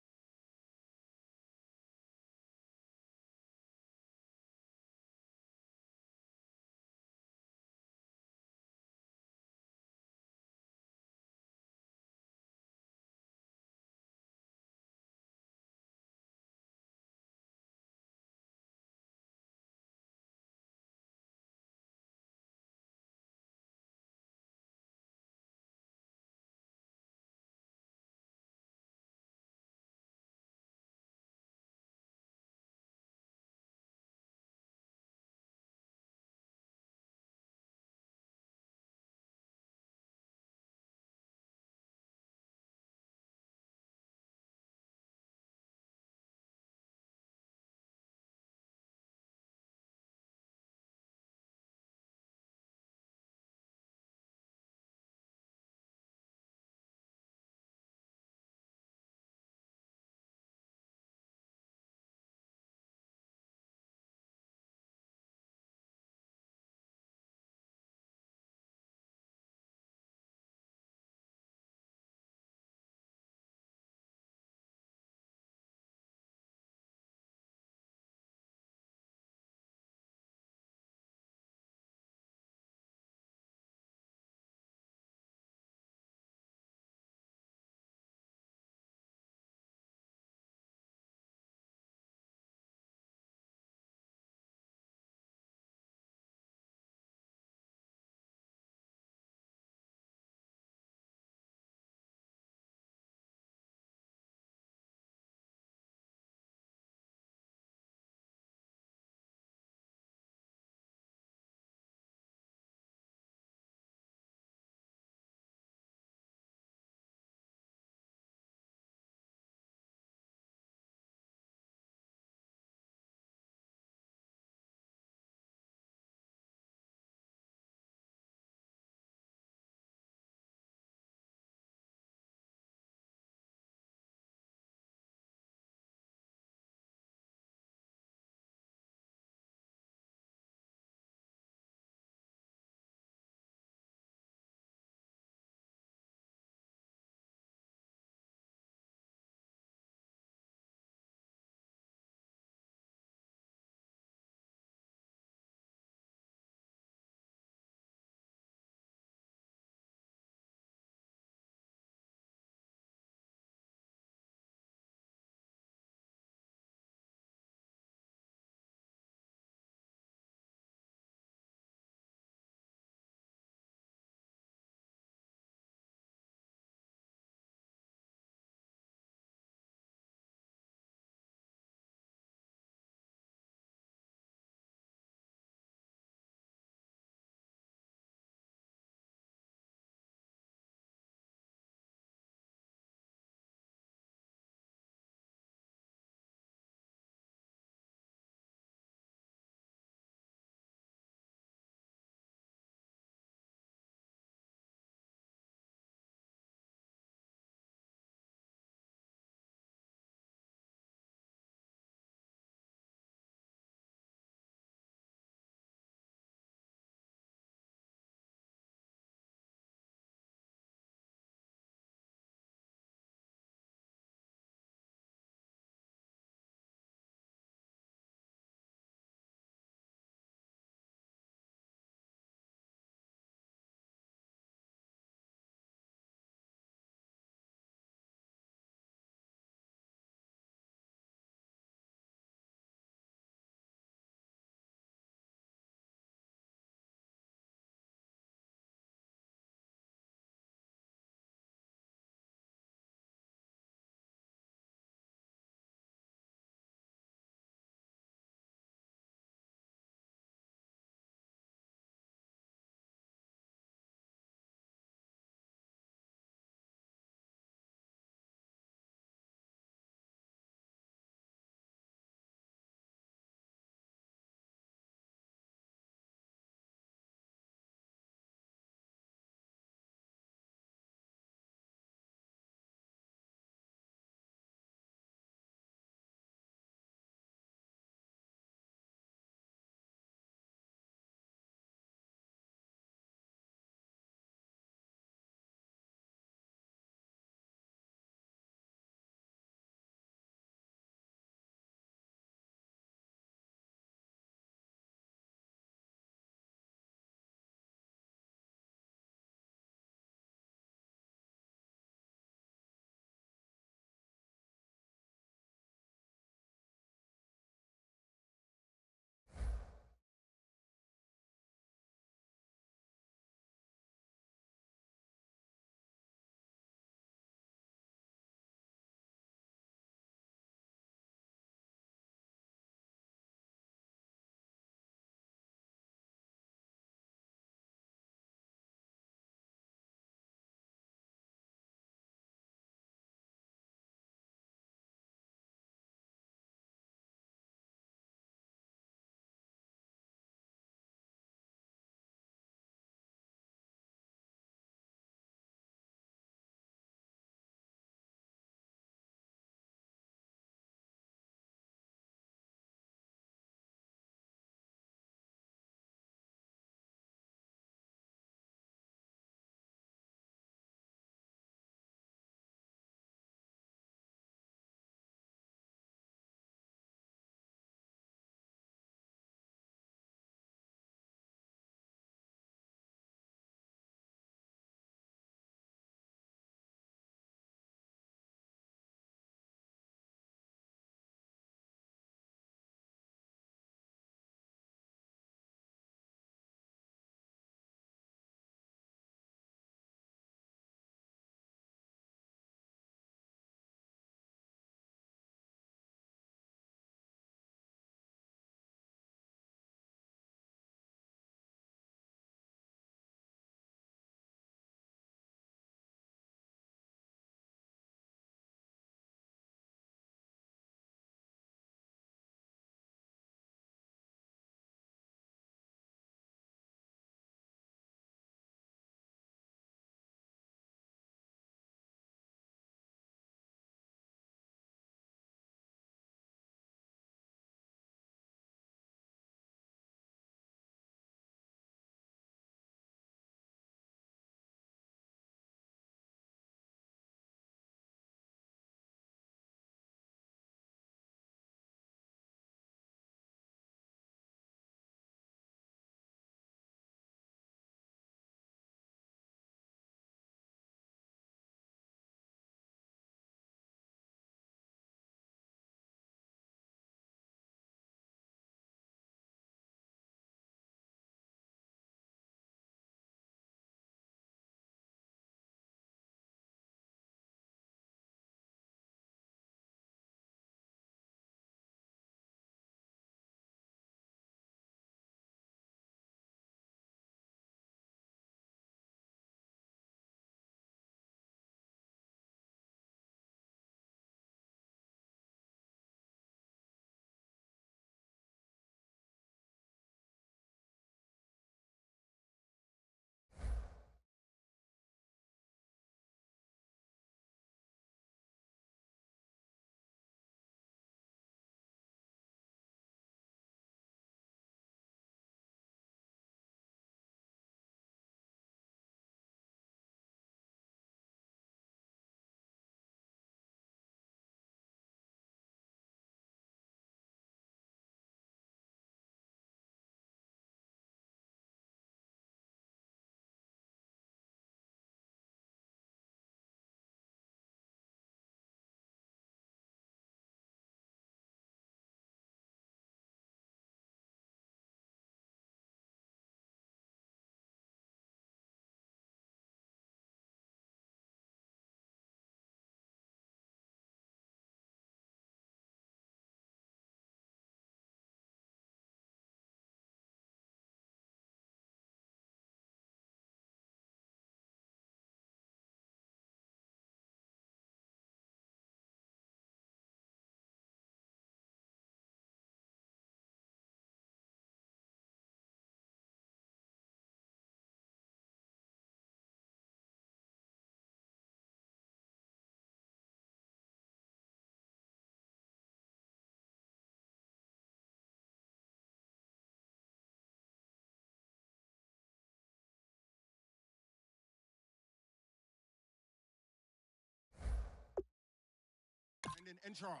Brandon and Charles.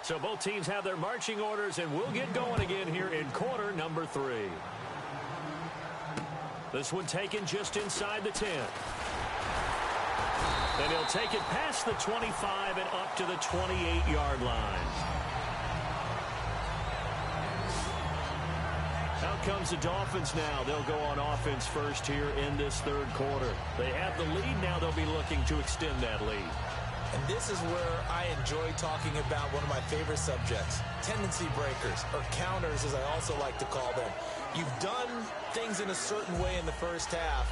So both teams have their marching orders, and we'll get going again here in quarter number 3. This one taken just inside the 10. And he'll take it past the 25 and up to the 28-yard line. Out comes the Dolphins now. They'll go on offense first here in this third quarter. They have the lead. Now they'll be looking to extend that lead. And this is where I enjoy talking about one of my favorite subjects, tendency breakers, or counters as I also like to call them. You've done things in a certain way in the first half,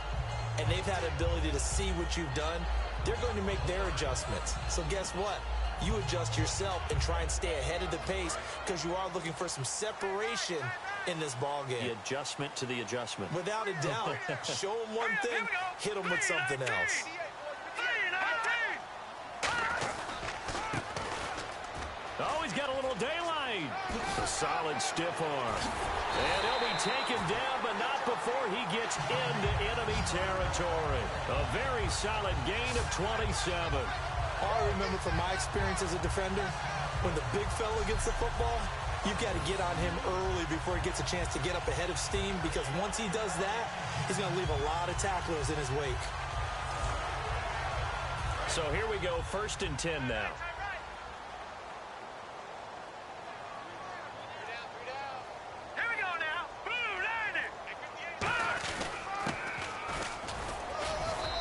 and they've had ability to see what you've done. They're going to make their adjustments. So guess what? You adjust yourself and try and stay ahead of the pace because you are looking for some separation in this ball game. The adjustment to the adjustment. Without a doubt. Show them one thing, hit them with something else. Oh, he's got a little daylight. A solid stiff arm. And he'll be taken down, but not before he gets into enemy territory. A very solid gain of 27. All I remember from my experience as a defender, when the big fella gets the football, you've got to get on him early before he gets a chance to get up ahead of steam, because once he does that, he's going to leave a lot of tacklers in his wake. So here we go, 1st and 10 now.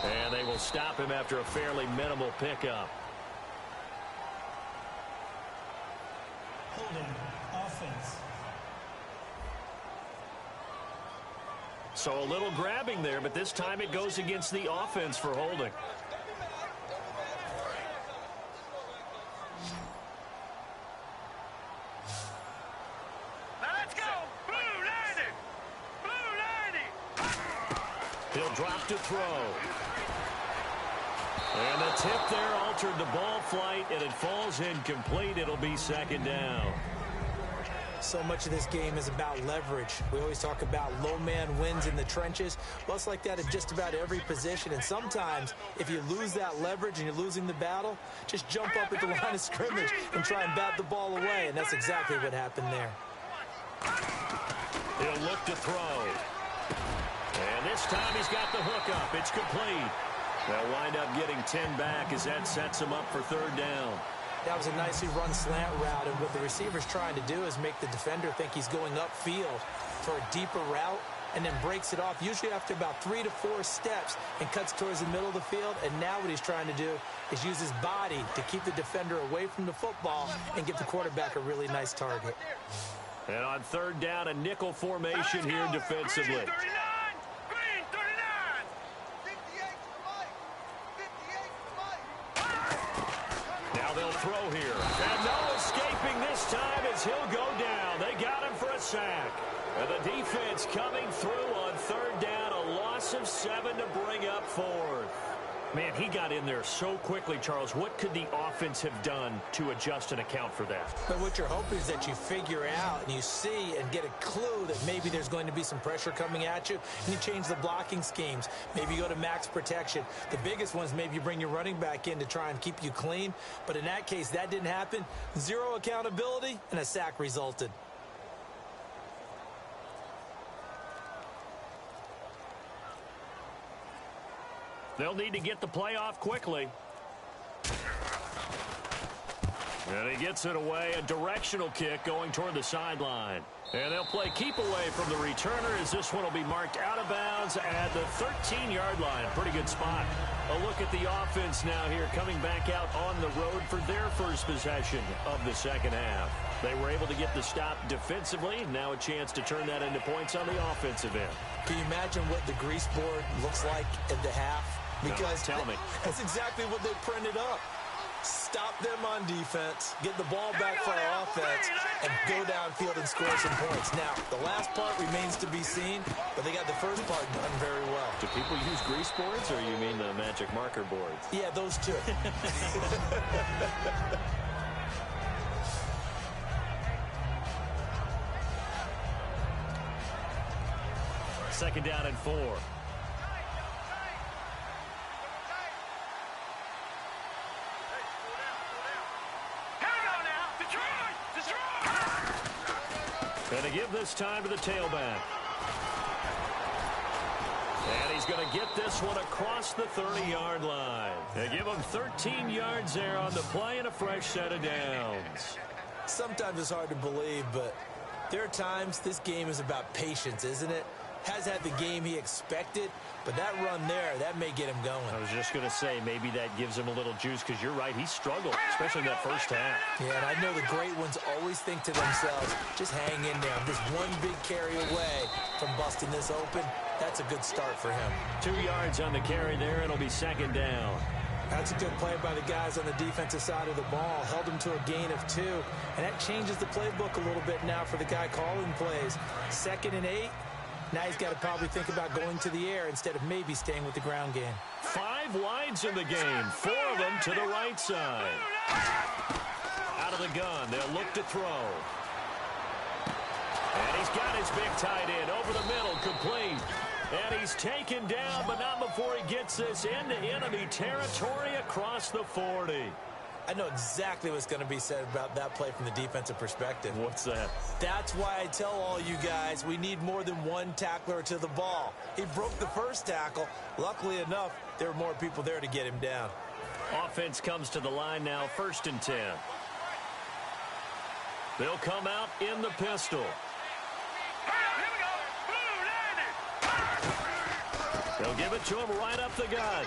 And they will stop him after a fairly minimal pickup. Holding, offense. So a little grabbing there, but this time it goes against the offense for holding. Let's go! Blue 90! Blue 90! He'll drop to throw. And the tip there altered the ball flight, and it falls incomplete. It'll be 2nd down. So much of this game is about leverage. We always talk about low man wins in the trenches. Well, it's like that in just about every position. And sometimes, if you lose that leverage and you're losing the battle, just jump up at the line of scrimmage and try and bat the ball away. And that's exactly what happened there. He'll look to throw. And this time he's got the hook up. It's complete. They'll wind up getting 10 back as that sets him up for 3rd down. That was a nicely run slant route, and what the receiver's trying to do is make the defender think he's going upfield for a deeper route, and then breaks it off, usually after about 3 to 4 steps, and cuts towards the middle of the field. And now what he's trying to do is use his body to keep the defender away from the football and give the quarterback a really nice target. And on 3rd down, a nickel formation here defensively. They'll throw here. And no escaping this time as he'll go down. They got him for a sack. And the defense coming through on 3rd down. A loss of 7 to bring up 4th. Man, he got in there so quickly, Charles. What could the offense have done to adjust and account for that? But what you're hoping is that you figure out and you see and get a clue that maybe there's going to be some pressure coming at you, and you change the blocking schemes. Maybe you go to max protection. The biggest ones, maybe you bring your running back in to try and keep you clean. But in that case, that didn't happen. 0 accountability, and a sack resulted. They'll need to get the play off quickly. And he gets it away, a directional kick going toward the sideline. And they'll play keep away from the returner as this one will be marked out of bounds at the 13-yard line. Pretty good spot. A look at the offense now here coming back out on the road for their first possession of the 2nd half. They were able to get the stop defensively. Now a chance to turn that into points on the offensive end. Can you imagine what the grease board looks like at the half? Because no, tell me. That's exactly what they printed up. Stop them on defense, get the ball back for our offense, and go downfield and score some points. Now, the last part remains to be seen, but they got the first part done very well. Do people use grease boards, or you mean the magic marker boards? Yeah, those two. 2nd down and 4. give this time to the tailback. And he's going to get this one across the 30-yard line. They give him 13 yards there on the play and a fresh set of downs. Sometimes it's hard to believe, but there are times this game is about patience, isn't it? Has had the game he expected, but that run there, that may get him going. I was just going to say, maybe that gives him a little juice, because you're right, he struggled, especially in that first half. Yeah, and I know the great ones always think to themselves, just hang in there. I'm just one big carry away from busting this open. That's a good start for him. 2 yards on the carry there. It'll be second down. That's a good play by the guys on the defensive side of the ball. Held him to a gain of 2, and that changes the playbook a little bit now for the guy calling plays. 2nd and 8. Now he's got to probably think about going to the air instead of maybe staying with the ground game. 5 wides in the game, 4 of them to the right side. Out of the gun, they'll look to throw. And he's got his big tight end over the middle, complete. And he's taken down, but not before he gets this into enemy territory across the 40. I know exactly what's going to be said about that play from the defensive perspective. What's that? That's why I tell all you guys we need more than one tackler to the ball. He broke the first tackle. Luckily enough, there were more people there to get him down. Offense comes to the line now, 1st and 10. They'll come out in the pistol. They'll give it to him right up the gut.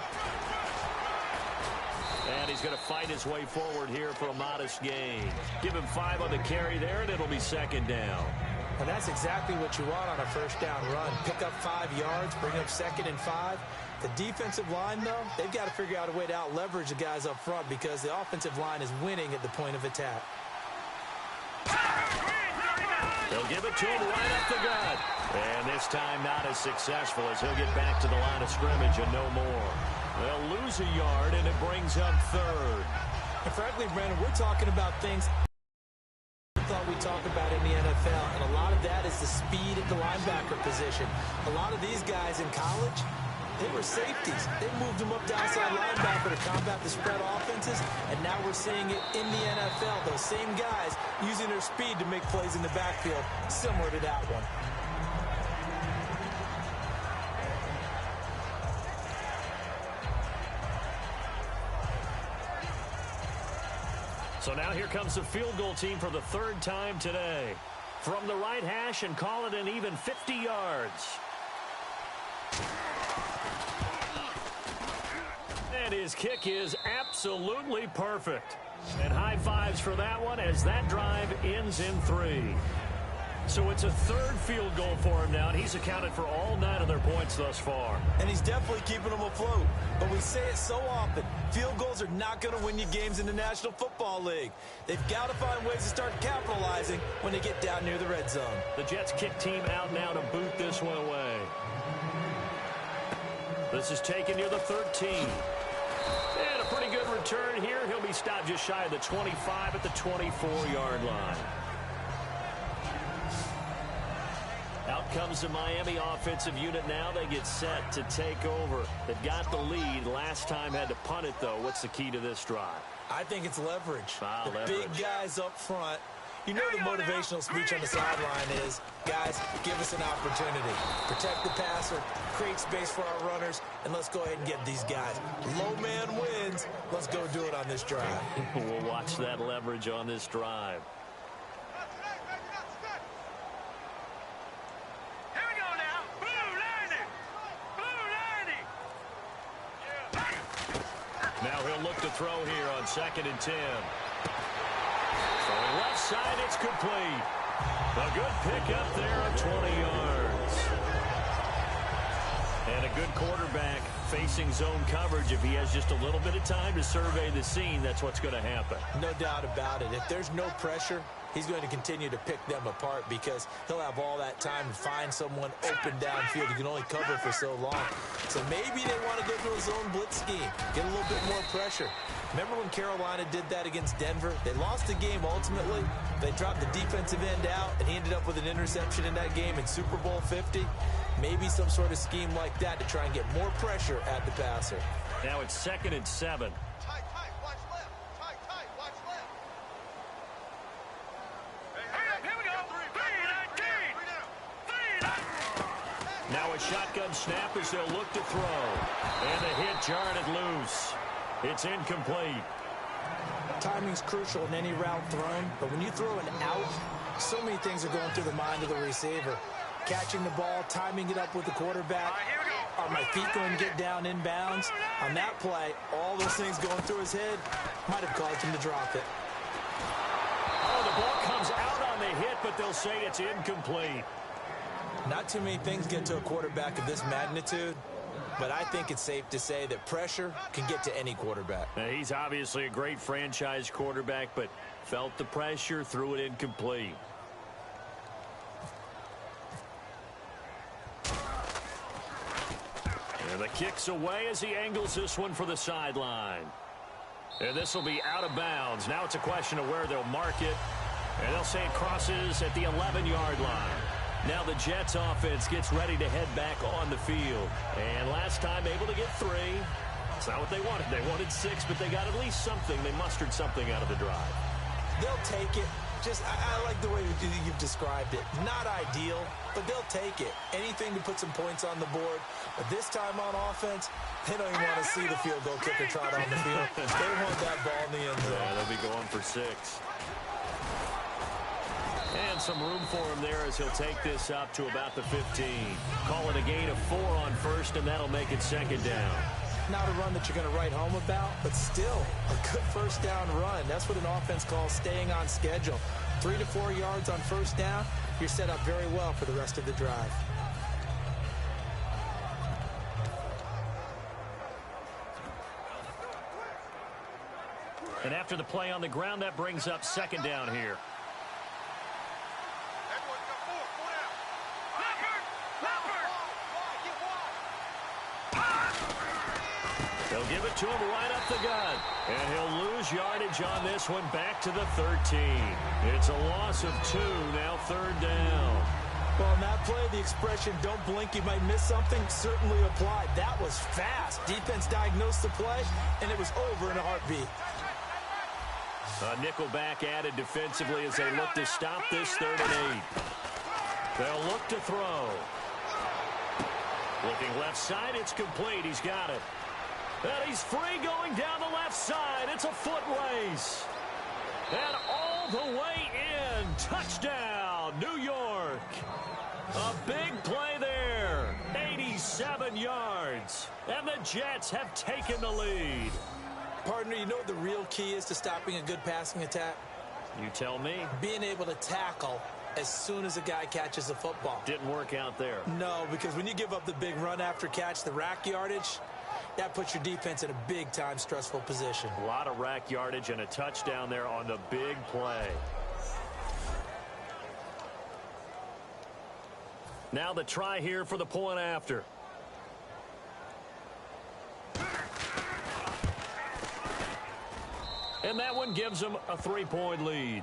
And he's going to fight his way forward here for a modest gain. Give him 5 on the carry there, and it'll be second down. And that's exactly what you want on a first down run. Pick up 5 yards, bring up 2nd and 5. The defensive line, though, they've got to figure out a way to out-leverage the guys up front because the offensive line is winning at the point of attack. They'll give it to him right up the gut. And this time not as successful as he'll get back to the line of scrimmage and no more. They'll lose a yard, and it brings up 3rd. And frankly, Brandon, we're talking about things we thought we'd talk about in the NFL, and a lot of that is the speed at the linebacker position. A lot of these guys in college, they were safeties. They moved them up to outside linebacker to combat the spread offenses, and now we're seeing it in the NFL. Those same guys using their speed to make plays in the backfield, similar to that one. So now here comes the field goal team for the 3rd time today. From the right hash and call it an even 50 yards. And his kick is absolutely perfect. And high fives for that one as that drive ends in 3. So it's a 3rd field goal for him now, and he's accounted for all 9 of their points thus far. And he's definitely keeping them afloat. But we say it so often, field goals are not going to win you games in the National Football League. They've got to find ways to start capitalizing when they get down near the red zone. The Jets kick team out now to boot this one away. This is taken near the 13. And a pretty good return here. He'll be stopped just shy of the 25 at the 24-yard line. Out comes the Miami offensive unit now. They get set to take over. They've got the lead. Last time had to punt it, though. What's the key to this drive? I think it's leverage. Leverage. Big guys up front. You know the motivational speech on the sideline is, guys, give us an opportunity. Protect the passer, create space for our runners, and let's go ahead and get these guys. Low man wins. Let's go do it on this drive. We'll watch that leverage on this drive. Now he'll look to throw here on 2nd and 10. Throwing left side, it's complete. A good pickup there of 20 yards. And a good quarterback facing zone coverage. If he has just a little bit of time to survey the scene, that's what's going to happen. No doubt about it. If there's no pressure, he's going to continue to pick them apart because he'll have all that time to find someone open downfield. You can only cover for so long. So maybe they want to go to a zone blitz scheme, get a little bit more pressure. Remember when Carolina did that against Denver? They lost the game ultimately. They dropped the defensive end out, and he ended up with an interception in that game in Super Bowl 50. Maybe some sort of scheme like that to try and get more pressure at the passer. Now it's 2nd and 7. Tight, watch left. Tight, watch left. Here we go. 3-19. Now a shotgun snap as they'll look to throw. And the hit jarred it loose. It's incomplete. Timing's crucial in any route thrown, but when you throw an out, so many things are going through the mind of the receiver. Catching the ball, timing it up with the quarterback. Are my feet going to get down inbounds? On that play, all those things going through his head might have caused him to drop it. Oh, the ball comes out on the hit, but they'll say it's incomplete. Not too many things get to a quarterback of this magnitude, but I think it's safe to say that pressure can get to any quarterback. Now, he's obviously a great franchise quarterback, but felt the pressure, threw it incomplete. And the kick's away as he angles this one for the sideline. And this will be out of bounds. Now it's a question of where they'll mark it. And they'll say it crosses at the 11-yard line. Now the Jets offense gets ready to head back on the field. And last time able to get 3. It's not what they wanted. They wanted 6, but they got at least something. They mustered something out of the drive. They'll take it. I like the way you've described it. Not ideal, but they'll take it. Anything to put some points on the board. But this time on offense, they don't even want to see the field goal kicker trot on the field. They want that ball in the end zone. Yeah, they'll be going for 6. And some room for him there as he'll take this up to about the 15. Call it a gain of 4 on first, and that'll make it 2nd down. Not a run that you're going to write home about, but still a good first down run. That's what an offense calls staying on schedule. 3 to 4 yards on first down, you're set up very well for the rest of the drive. And after the play on the ground, that brings up 2nd down here. They'll give it to him right up the gut. And he'll lose yardage on this one back to the 13. It's a loss of 2, now 3rd down. Well, on that play, the expression, don't blink, you might miss something, certainly applied. That was fast. Defense diagnosed the play, and it was over in a heartbeat. A nickel back added defensively as they look to stop this 3rd and 8. They'll look to throw. Looking left side, it's complete. He's got it. And he's free going down the left side. It's a foot race. And all the way in. Touchdown, New York. A big play there. 87 yards. And the Jets have taken the lead. Partner, you know what the real key is to stopping a good passing attack? You tell me. Being able to tackle as soon as a guy catches the football. Didn't work out there. No, because when you give up the big run after catch, the rack yardage, that puts your defense in a big-time stressful position. A lot of rack yardage and a touchdown there on the big play. Now the try here for the point after. And that one gives them a 3-point lead.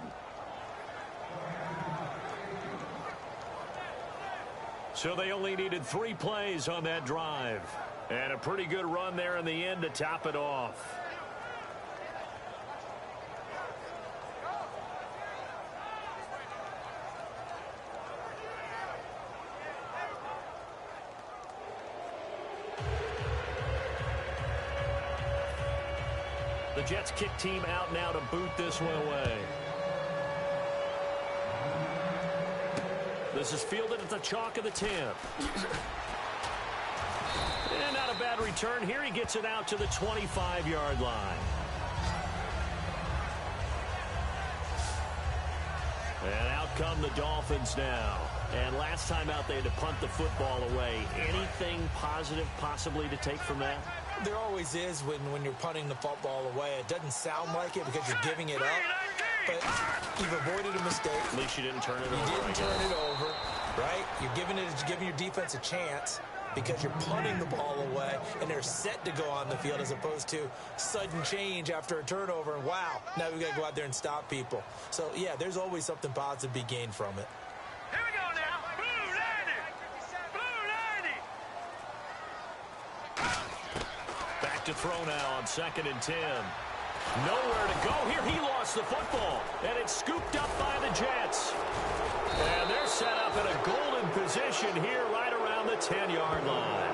So they only needed 3 plays on that drive. And a pretty good run there in the end to top it off. The Jets kick team out now to boot this one away. This is fielded at the chalk of the 10. And not a bad return here. He gets it out to the 25-yard line. And out come the Dolphins now. And last time out they had to punt the football away. Anything positive possibly to take from that? There always is when you're punting the football away. It doesn't sound like it because you're giving it up. But you've avoided a mistake. At least you didn't turn it over. You didn't turn it over, right? You're giving your defense a chance because you're punting the ball away, and they're set to go on the field as opposed to sudden change after a turnover. And wow, now we've got to go out there and stop people. So, yeah, there's always something positive to be gained from it. Here we go now. Blue 90. Back to throw now on 2nd and 10. Nowhere to go here. He lost the football, and it's scooped up by the Jets. And they're set up in a golden position here right around around the 10-yard line.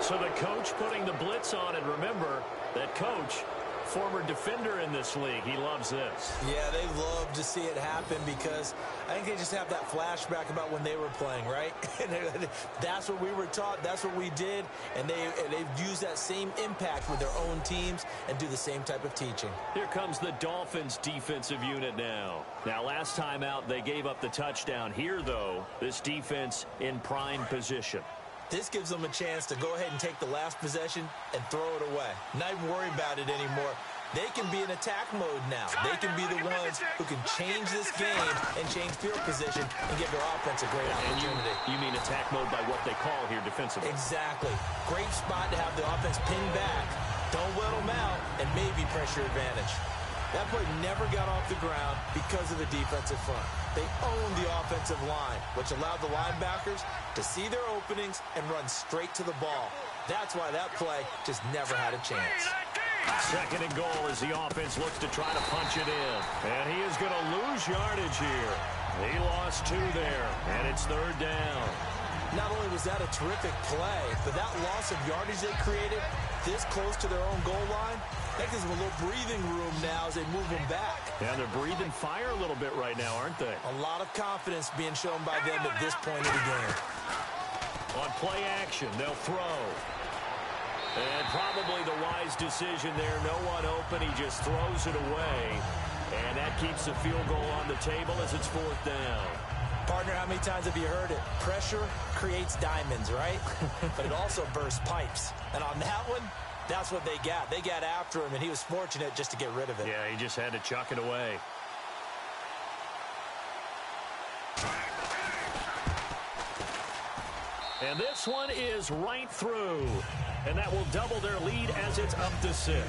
So the coach putting the blitz on, and remember, that coach, former defender in this league, he loves this. Yeah, they love to see it happen because I think they just have that flashback about when they were playing, right? That's what we were taught. That's what we did. And they've used that same impact with their own teams and do the same type of teaching. Here comes the Dolphins defensive unit now. Now, last time out, they gave up the touchdown. Here, though, this defense in prime position. This gives them a chance to go ahead and take the last possession and throw it away. Not even worry about it anymore. They can be in attack mode now. They can be the ones who can change this game and change field position and give their offense a great opportunity. You mean attack mode by what they call here defensively? Exactly. Great spot to have the offense pinned back. Don't let them out, and maybe pressure advantage. That play never got off the ground because of the defensive front. They owned the offensive line, which allowed the linebackers to see their openings and run straight to the ball. That's why that play just never had a chance. Second and goal as the offense looks to try to punch it in. And he is going to lose yardage here. He lost 2 there, and it's third down. Not only was that a terrific play, but that loss of yardage they created this close to their own goal line, that gives them a little breathing room now as they move them back. Yeah, they're breathing fire a little bit right now, aren't they? A lot of confidence being shown by them at this point of the game. On play action, they'll throw. And probably the wise decision there. No one open. He just throws it away. And that keeps the field goal on the table as it's fourth down. Partner, how many times have you heard it? Pressure creates diamonds, right? But it also bursts pipes. And on that one, that's what they got. They got after him, and he was fortunate just to get rid of it. Yeah, he just had to chuck it away. And this one is right through. And that will double their lead as it's up to 6.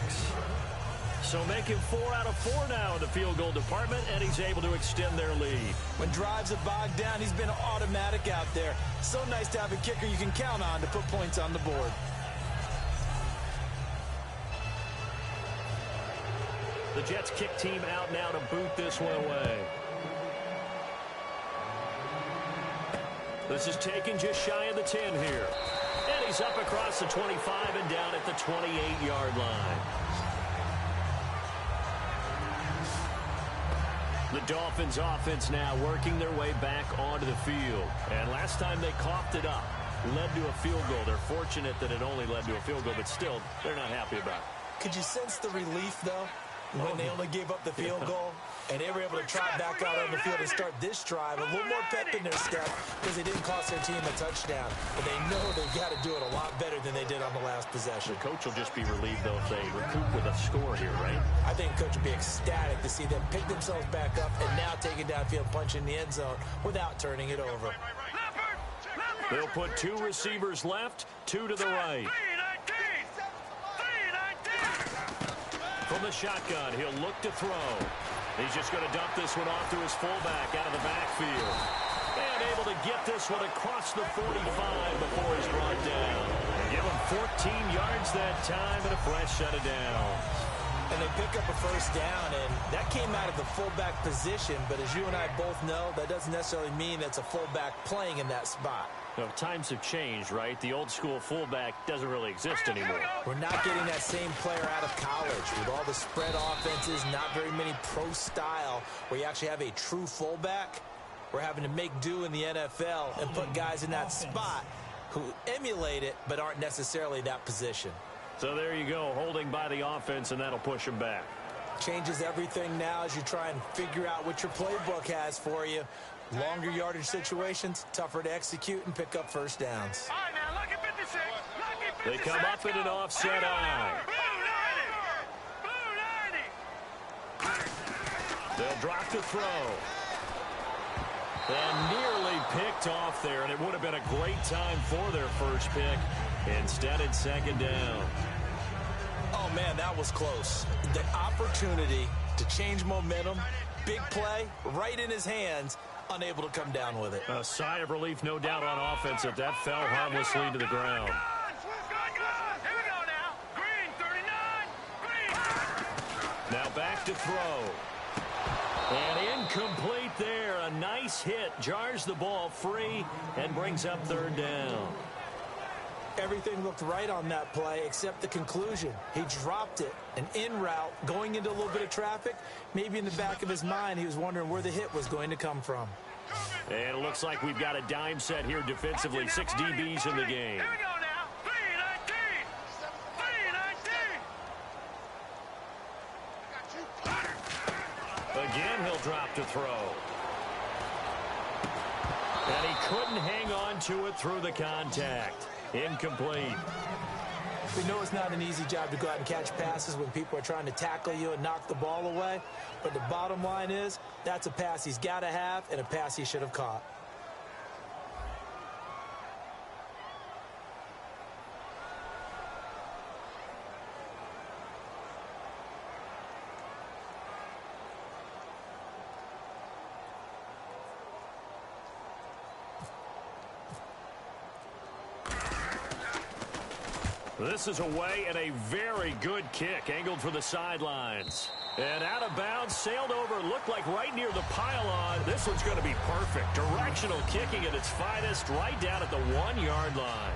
So making 4 out of 4 now in the field goal department, and he's able to extend their lead. When drives have bogged down, he's been automatic out there. So nice to have a kicker you can count on to put points on the board. The Jets kick team out now to boot this one away. This is taken just shy of the 10 here. And he's up across the 25 and down at the 28-yard line. The Dolphins offense now working their way back onto the field. And last time they coughed it up, led to a field goal. They're fortunate that it only led to a field goal, but still, they're not happy about it. Could you sense the relief, though, when they only gave up the field goal? And they were able to trot back out on the field and start this drive. A little more pep in their step because they didn't cost their team a touchdown. But they know they've got to do it a lot better than they did on the last possession. The coach will just be relieved, though, if they recoup with a score here, right? I think the coach will be ecstatic to see them pick themselves back up and now take it downfield, punch in the end zone without turning it over. They'll put 2 receivers left, 2 to the right. From the shotgun, he'll look to throw. He's just going to dump this one off to his fullback out of the backfield. And able to get this one across the 45 before he's brought down. Give him 14 yards that time and a fresh set of downs. And they pick up a first down, and that came out of the fullback position. But as you and I both know, that doesn't necessarily mean that's a fullback playing in that spot. You know, times have changed, right? The old school fullback doesn't really exist anymore. We're not getting that same player out of college with all the spread offenses, not very many pro style where you actually have a true fullback. We're having to make do in the NFL and put guys in that spot who emulate it but aren't necessarily that position. So there you go, holding by the offense, and that'll push him back. Changes everything now as you try and figure out what your playbook has for you. Longer yardage situations, tougher to execute and pick up first downs. All right, now, look at 56. Look at 56. They come up in an offset eye. Blue 90. They'll drop to throw. And nearly picked off there, and it would have been a great time for their first pick. Instead, it's second down. Oh, man, that was close. The opportunity to change momentum, big play, right in his hands, unable to come down with it. A sigh of relief, no doubt, on offense that fell harmlessly to the ground. Here we go now. Green, 39. Green. Now back to throw. And incomplete there. A a nice hit, jars the ball free, and brings up third down. Everything looked right on that play except the conclusion. He dropped it, an in route, going into a little bit of traffic. Maybe in the back of his mind, he was wondering where the hit was going to come from. And it looks like we've got a dime set here defensively. 6 DBs in the game. Here we go now. 3-19. 3-19. Again, he'll drop to throw. And he couldn't hang on to it through the contact. Incomplete. We know it's not an easy job to go out and catch passes when people are trying to tackle you and knock the ball away. But the bottom line is, that's a pass he's got to have and a pass he should have caught. This is away and a very good kick, angled for the sidelines. And out of bounds, sailed over, looked like right near the pylon. This one's going to be perfect. Directional kicking at its finest, right down at the 1-yard line.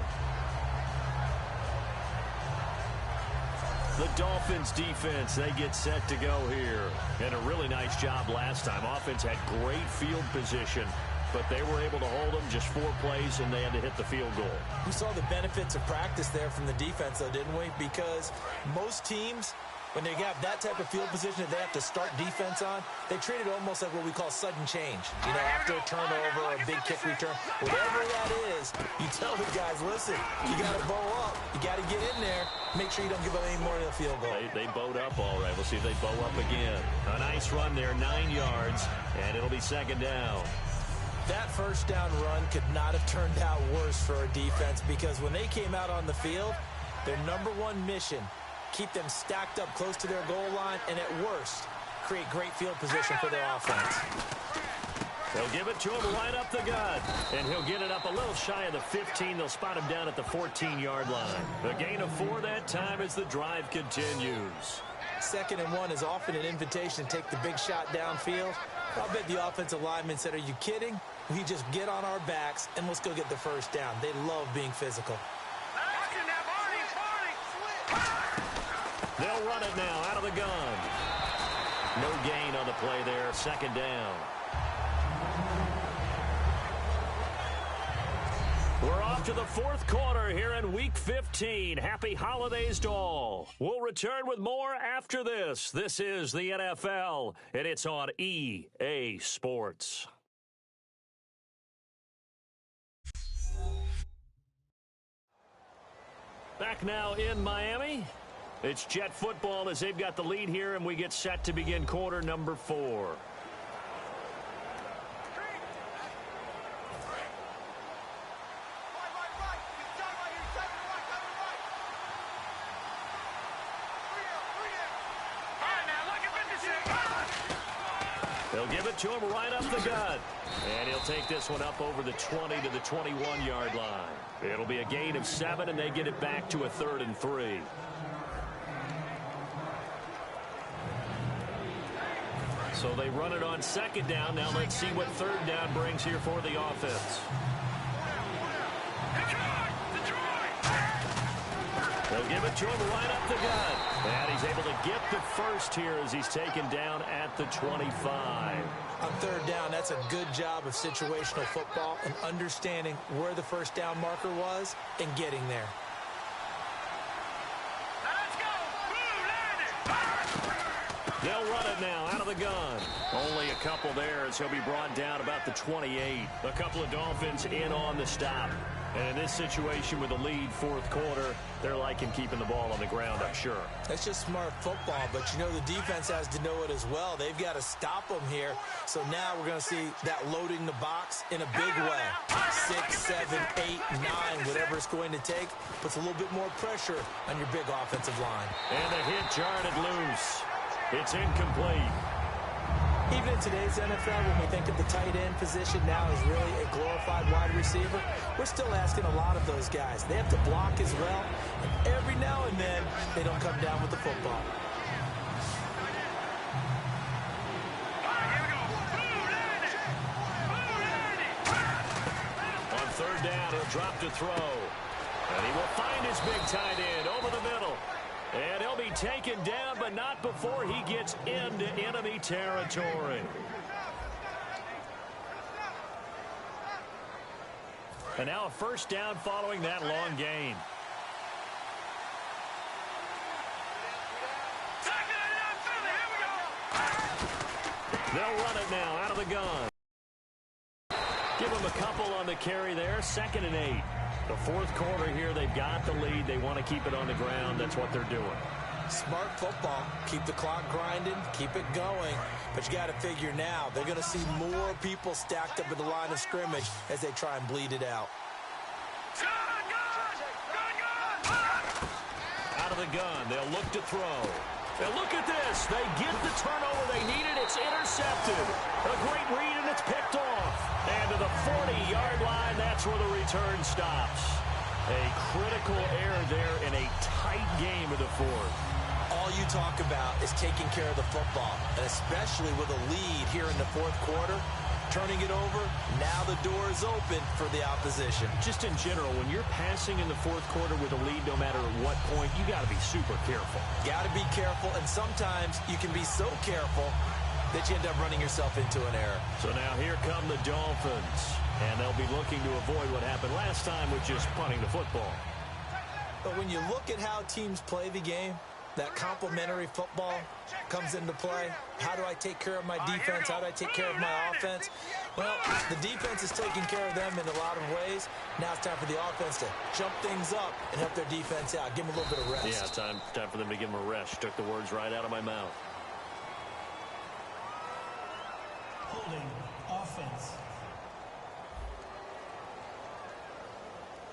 The Dolphins defense, they get set to go here. And a really nice job last time. Offense had great field position, but they were able to hold them just 4 plays, and they had to hit the field goal. We saw the benefits of practice there from the defense, though, didn't we? Because most teams, when they have that type of field position that they have to start defense on, they treat it almost like what we call sudden change. You know, after a turnover or a big kick return, whatever that is, you tell the guys, listen, you got to bow up. You got to get in there. Make sure you don't give up any more than a field goal. They bowed up all right. We'll see if they bow up again. A nice run there, 9 yards, and it'll be second down. That first down run could not have turned out worse for our defense, because when they came out on the field, their number one mission, keep them stacked up close to their goal line, and at worst, create great field position for their offense. They'll give it to him right up the gut, and he'll get it up a little shy of the 15. They'll spot him down at the 14-yard line. A gain of 4 that time as the drive continues. 2nd and 1 is often an invitation to take the big shot downfield. I'll bet the offensive lineman said, are you kidding? We just get on our backs and let's go get the first down. They love being physical. They'll run it now out of the gun. No gain on the play there. 2nd down. We're off to the 4th quarter here in Week 15. Happy holidays to all. We'll return with more after this. This is the NFL, and it's on EA Sports. Back now in Miami. It's Jet football as they've got the lead here, and we get set to begin quarter number 4. They'll give it to him right up the gut. And he'll take this one up over the 20 to the 21-yard line. It'll be a gain of 7, and they get it back to a 3rd and 3. So they run it on 2nd down. Now let's see what 3rd down brings here for the offense. They'll give it to him right up the gut. And he's able to get the first here as he's taken down at the 25. On 3rd down, that's a good job of situational football and understanding where the first down marker was and getting there. Let's go. They'll run it now out of the gun. Only a couple there as he'll be brought down about the 28. A couple of Dolphins in on the stop. And in this situation with the lead 4th quarter, they're liking keeping the ball on the ground, I'm sure. That's just smart football, but you know the defense has to know it as well. They've got to stop them here. So now we're going to see that loading the box in a big way. 6, 7, 8, 9, whatever it's going to take, puts a little bit more pressure on your big offensive line. And the hit jarred it loose. It's incomplete. Even in today's NFL, when we think of the tight end position now as really a glorified wide receiver, we're still asking a lot of those guys. They have to block as well, and every now and then, they don't come down with the football. third down. He'll drop to throw. And he will find his big tight end over the middle. And he'll be taken down, but not before he gets into enemy territory. And now a first down following that long gain. They'll run it now out of the gun. Give them a couple on the carry there. 2nd and 8. The fourth quarter here, they've got the lead. They want to keep it on the ground. That's what they're doing. Smart football. Keep the clock grinding. Keep it going. But you got to figure now, they're going to see more people stacked up at the line of scrimmage as they try and bleed it out. Out of the gun. They'll look to throw. And look at this. They get the turnover they needed. It's intercepted. A great read, and it's picked off. And to the 40-yard line, that's where the return stops. A critical error there in a tight game of the fourth. All you talk about is taking care of the football, and especially with a lead here in the fourth quarter. Turning it over, now the door is open for the opposition. Just in general, when you're passing in the fourth quarter with a lead, no matter at what point, you got to be super careful. Got to be careful, and sometimes you can be so careful that you end up running yourself into an error. So now here come the Dolphins, and they'll be looking to avoid what happened last time with just punting the football. But when you look at how teams play the game, that complementary football comes into play. How do I take care of my defense? How do I take care of my offense? Well, the defense is taking care of them in a lot of ways. Now it's time for the offense to jump things up and help their defense out. Give them a little bit of rest. Yeah, time for them to give them a rest. Took the words right out of my mouth. Holding offense.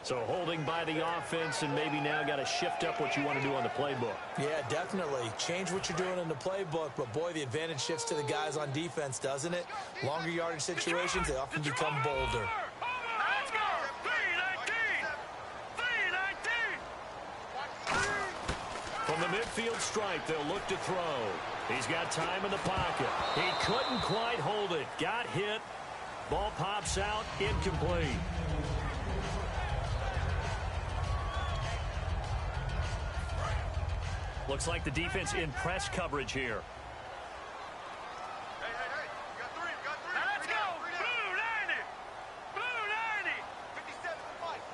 So holding by the offense, and maybe now got to shift up what you want to do on the playbook. Yeah, definitely. Change what you're doing in the playbook, but boy, the advantage shifts to the guys on defense, doesn't it? Longer yardage situations, they often become bolder. Let's go! 3-19! From the midfield stripe, they'll look to throw. He's got time in the pocket. He couldn't quite hold it. Got hit. Ball pops out. Incomplete. Looks like the defense in press coverage here. Hey, you got three. Let's go! Blue 90! Blue 90! 57 to Mike.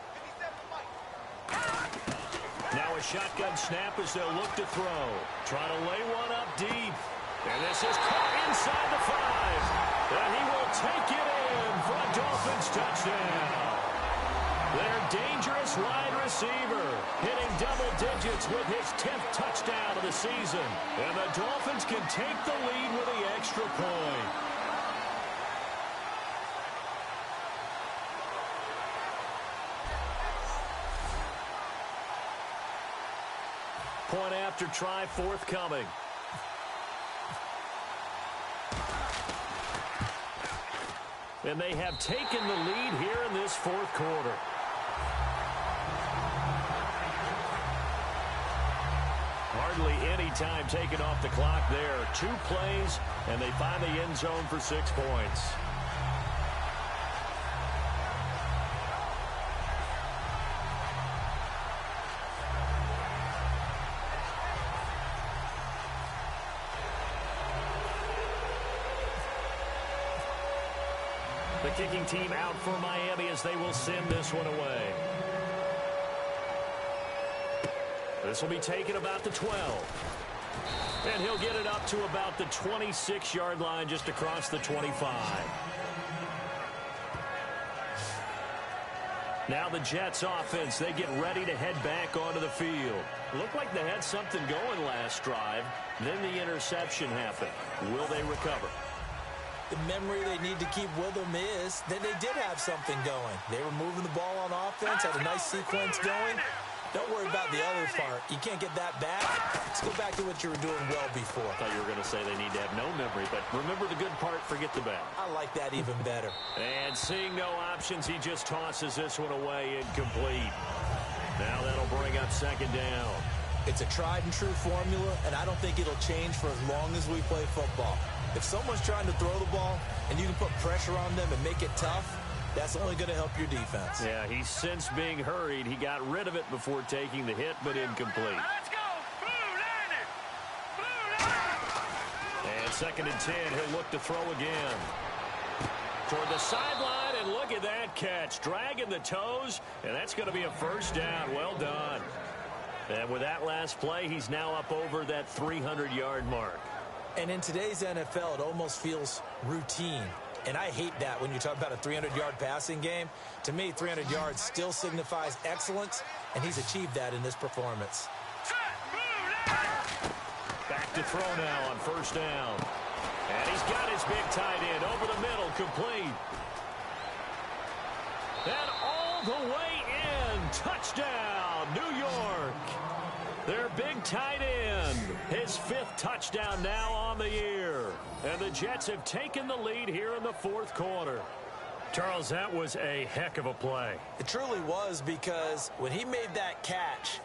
Now a shotgun snap as they'll look to throw. Trying to lay one up deep. And this is caught inside the 5. And he will take it in for a Dolphins touchdown. Their dangerous wide receiver hitting double digits with his 10th touchdown of the season. And the Dolphins can take the lead with the extra point. Point after try forthcoming. And they have taken the lead here in this fourth quarter. Hardly any time taken off the clock there. 2 plays, and they find the end zone for 6 points. The kicking team out for Miami as they will send this one away. This will be taken about the 12. And he'll get it up to about the 26-yard line just across the 25. Now the Jets offense, they get ready to head back onto the field. Looked like they had something going last drive. Then the interception happened. Will they recover? The memory they need to keep with them is that they did have something going. They were moving the ball on offense, had a nice sequence going. Don't worry about the other part. You can't get that back. Let's go back to what you were doing well before. I thought you were going to say they need to have no memory, but remember the good part, forget the bad. I like that even better. And seeing no options, he just tosses this one away incomplete. Now that'll bring up second down. It's a tried-and-true formula, and I don't think it'll change for as long as we play football. If someone's trying to throw the ball and you can put pressure on them and make it tough, That's only going to help your defense. Yeah, he's since being hurried. He got rid of it before taking the hit, but incomplete. Let's go. Blue landed. Blue landed. And 2nd and 10, he'll look to throw again. Toward the sideline, and look at that catch. Dragging the toes, and that's going to be a first down. Well done. And with that last play, he's now up over that 300-yard mark. And in today's NFL, it almost feels routine. And I hate that when you talk about a 300-yard passing game. To me, 300 yards still signifies excellence, and he's achieved that in this performance. Back to throw now on first down. And he's got his big tight end over the middle, complete. And all the way in. Touchdown, New York. Their big tight end. His 5th touchdown now on the year. And the Jets have taken the lead here in the 4th quarter. Charles, that was a heck of a play. It truly was, because when he made that catch,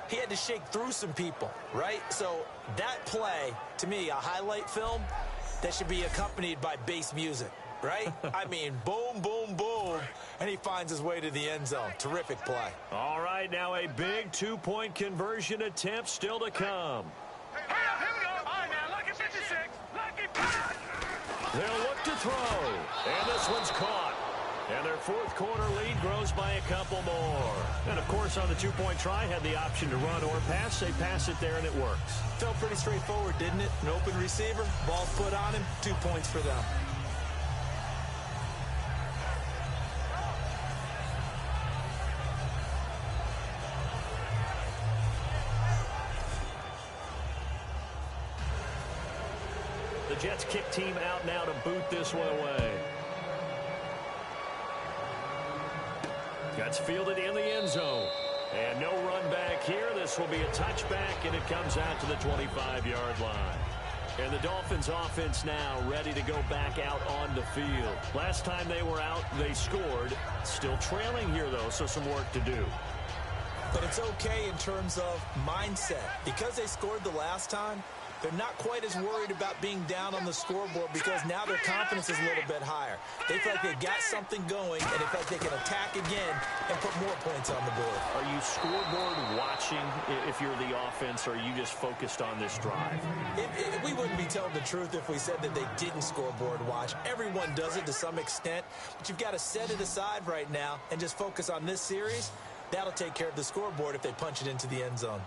he had to shake through some people, right? So that play, to me, a highlight film that should be accompanied by bass music, right? I mean, boom, boom, boom, and he finds his way to the end zone. Terrific play. All right, now a big 2-point conversion attempt still to come. Here we go. All right, now, lucky 56. Lucky pass. They'll look to throw, and this one's caught. And their 4th quarter lead grows by a couple more. And, of course, on the 2-point try, had the option to run or pass. They pass it there, and it works. Felt pretty straightforward, didn't it? An open receiver, ball put on him, 2 points for them. The Jets kick team out now to boot this one away. That's fielded in the end zone. And no run back here. This will be a touchback, and it comes out to the 25-yard line. And the Dolphins offense now ready to go back out on the field. Last time they were out, they scored. Still trailing here, though, so some work to do. But it's okay in terms of mindset. Because they scored the last time, they're not quite as worried about being down on the scoreboard, because now their confidence is a little bit higher. They feel like they got something going, and they feel like they can attack again and put more points on the board. Are you scoreboard watching if you're the offense, or are you just focused on this drive? We wouldn't be telling the truth if we said that they didn't scoreboard watch. Everyone does it to some extent, but you've got to set it aside right now and just focus on this series. That'll take care of the scoreboard if they punch it into the end zone.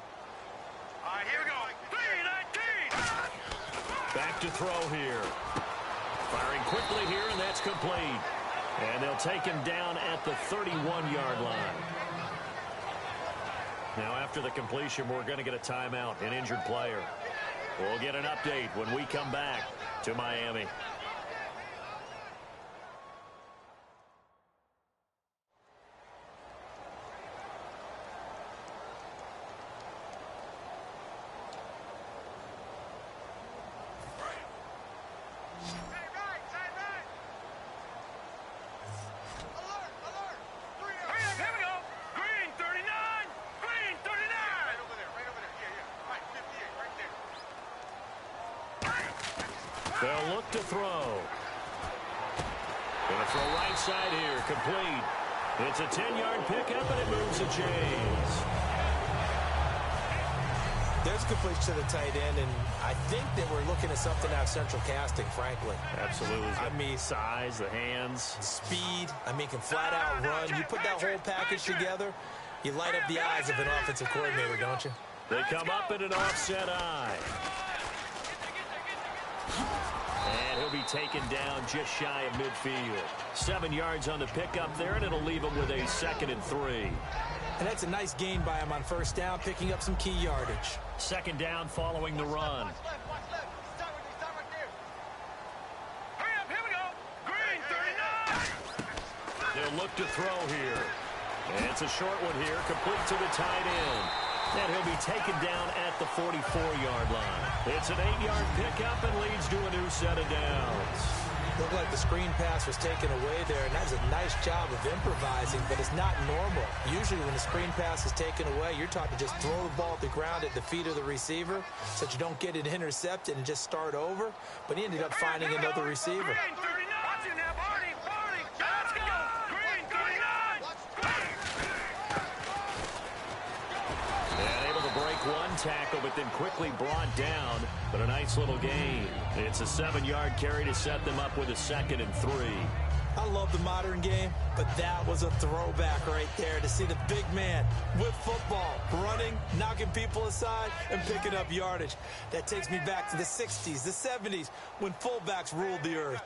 All right, here we go. 3-19. Back to throw here. Firing quickly here, and that's complete. And they'll take him down at the 31-yard line. Now, after the completion, we're going to get a timeout, an injured player. We'll get an update when we come back to Miami. They'll look to throw. Going to throw right side here, complete. It's a 10-yard pickup, and it moves the chains. There's a completion to the tight end, and I think that we're looking at something out of central casting, frankly. Absolutely. I mean, size, the hands. Speed. I mean, can flat out run. You put that whole package together, you light up the eyes of an offensive coordinator, don't you? They come up in an offset eye. And he'll be taken down just shy of midfield. 7 yards on the pickup there, and it'll leave him with a 2nd and 3. And that's a nice gain by him on first down, picking up some key yardage. 2nd down following the run. Hurry up, here we go. Green, 39. They'll look to throw here. And it's a short one here, complete to the tight end. And he'll be taken down at the 44-yard line. It's an 8-yard pickup and leads to a new set of downs. Looked like the screen pass was taken away there, and that was a nice job of improvising, but it's not normal. Usually when the screen pass is taken away, you're taught to just throw the ball at the ground at the feet of the receiver so that you don't get it intercepted and just start over, but he ended up finding another receiver. Green, 39. Watch it now, Barney. Let's go. tackle, but then quickly brought down. But a nice little gain. It's a 7-yard carry to set them up with a 2nd and 3. I love the modern game, but that was a throwback right there to see the big man with football, running, knocking people aside, and picking up yardage. That takes me back to the 60s, the 70s, when fullbacks ruled the earth.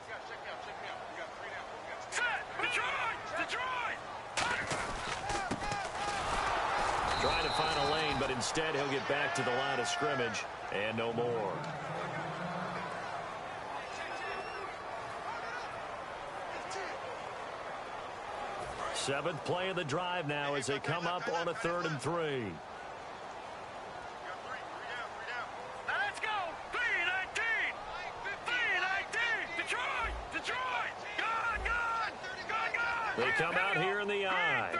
Trying to find a lane, but instead he'll get back to the line of scrimmage and no more. Seventh play of the drive now as they come up on a 3rd and 3. Now let's go. 3-19. 3-19. Detroit. Gone. They come out here in the I.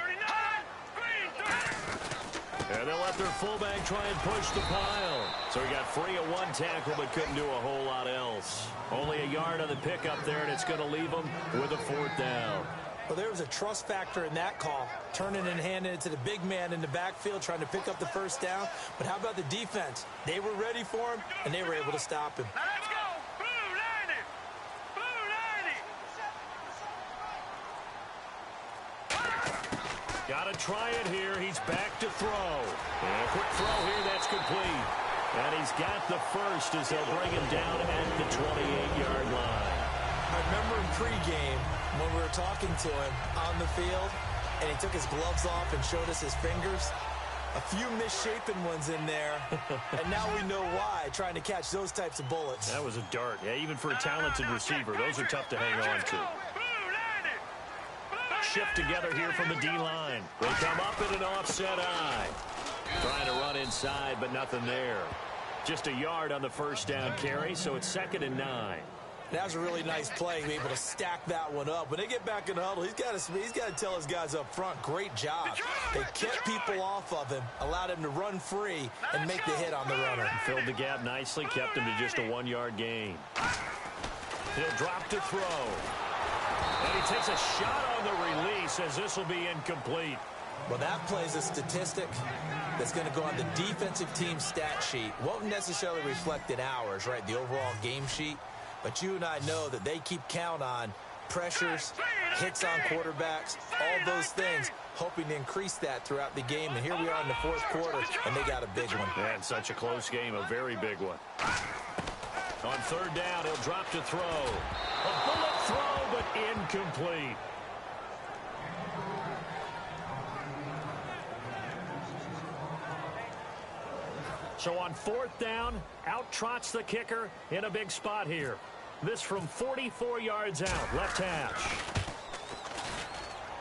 And they'll let their fullback try and push the pile. So he got free of 1 tackle but couldn't do a whole lot else. Only a yard on the pickup there, and it's going to leave them with a 4th down. Well, there was a trust factor in that call, turning and handing it to the big man in the backfield, trying to pick up the 1st down. But how about the defense? They were ready for him, and they were able to stop him. Now let's go. Blue 90. Got to try it here. He's back to throw. And a quick throw here. That's complete. And he's got the 1st as they'll bring him down at the 28-yard line. I remember in pregame when we were talking to him on the field, and he took his gloves off and showed us his fingers. A few misshapen ones in there, and now we know why, trying to catch those types of bullets. That was a dart. Yeah, even for a talented receiver, those are tough to hang on to. Shift together here from the D-line. They come up in an offset I. Trying to run inside, but nothing there. Just a yard on the 1st down carry, so it's 2nd and 9. That was a really nice play, be able to stack that one up. When they get back in the huddle, he's got to tell his guys up front, great job. They kept people off of him, allowed him to run free, and make the hit on the runner. Filled the gap nicely, kept him to just a 1-yard gain. He'll drop to throw. And he takes a shot on the release as this will be incomplete. Well, that plays a statistic that's going to go on the defensive team stat sheet. Won't necessarily reflect in ours, right, the overall game sheet. But you and I know that they keep count on pressures, hits on quarterbacks, all those things, hoping to increase that throughout the game. And here we are in the 4th quarter, and they got a big one. And such a close game, a very big one. On 3rd down, he'll drop to throw. A bullet throw, but incomplete. So on 4th down, out trots the kicker in a big spot here. This from 44 yards out, left hash.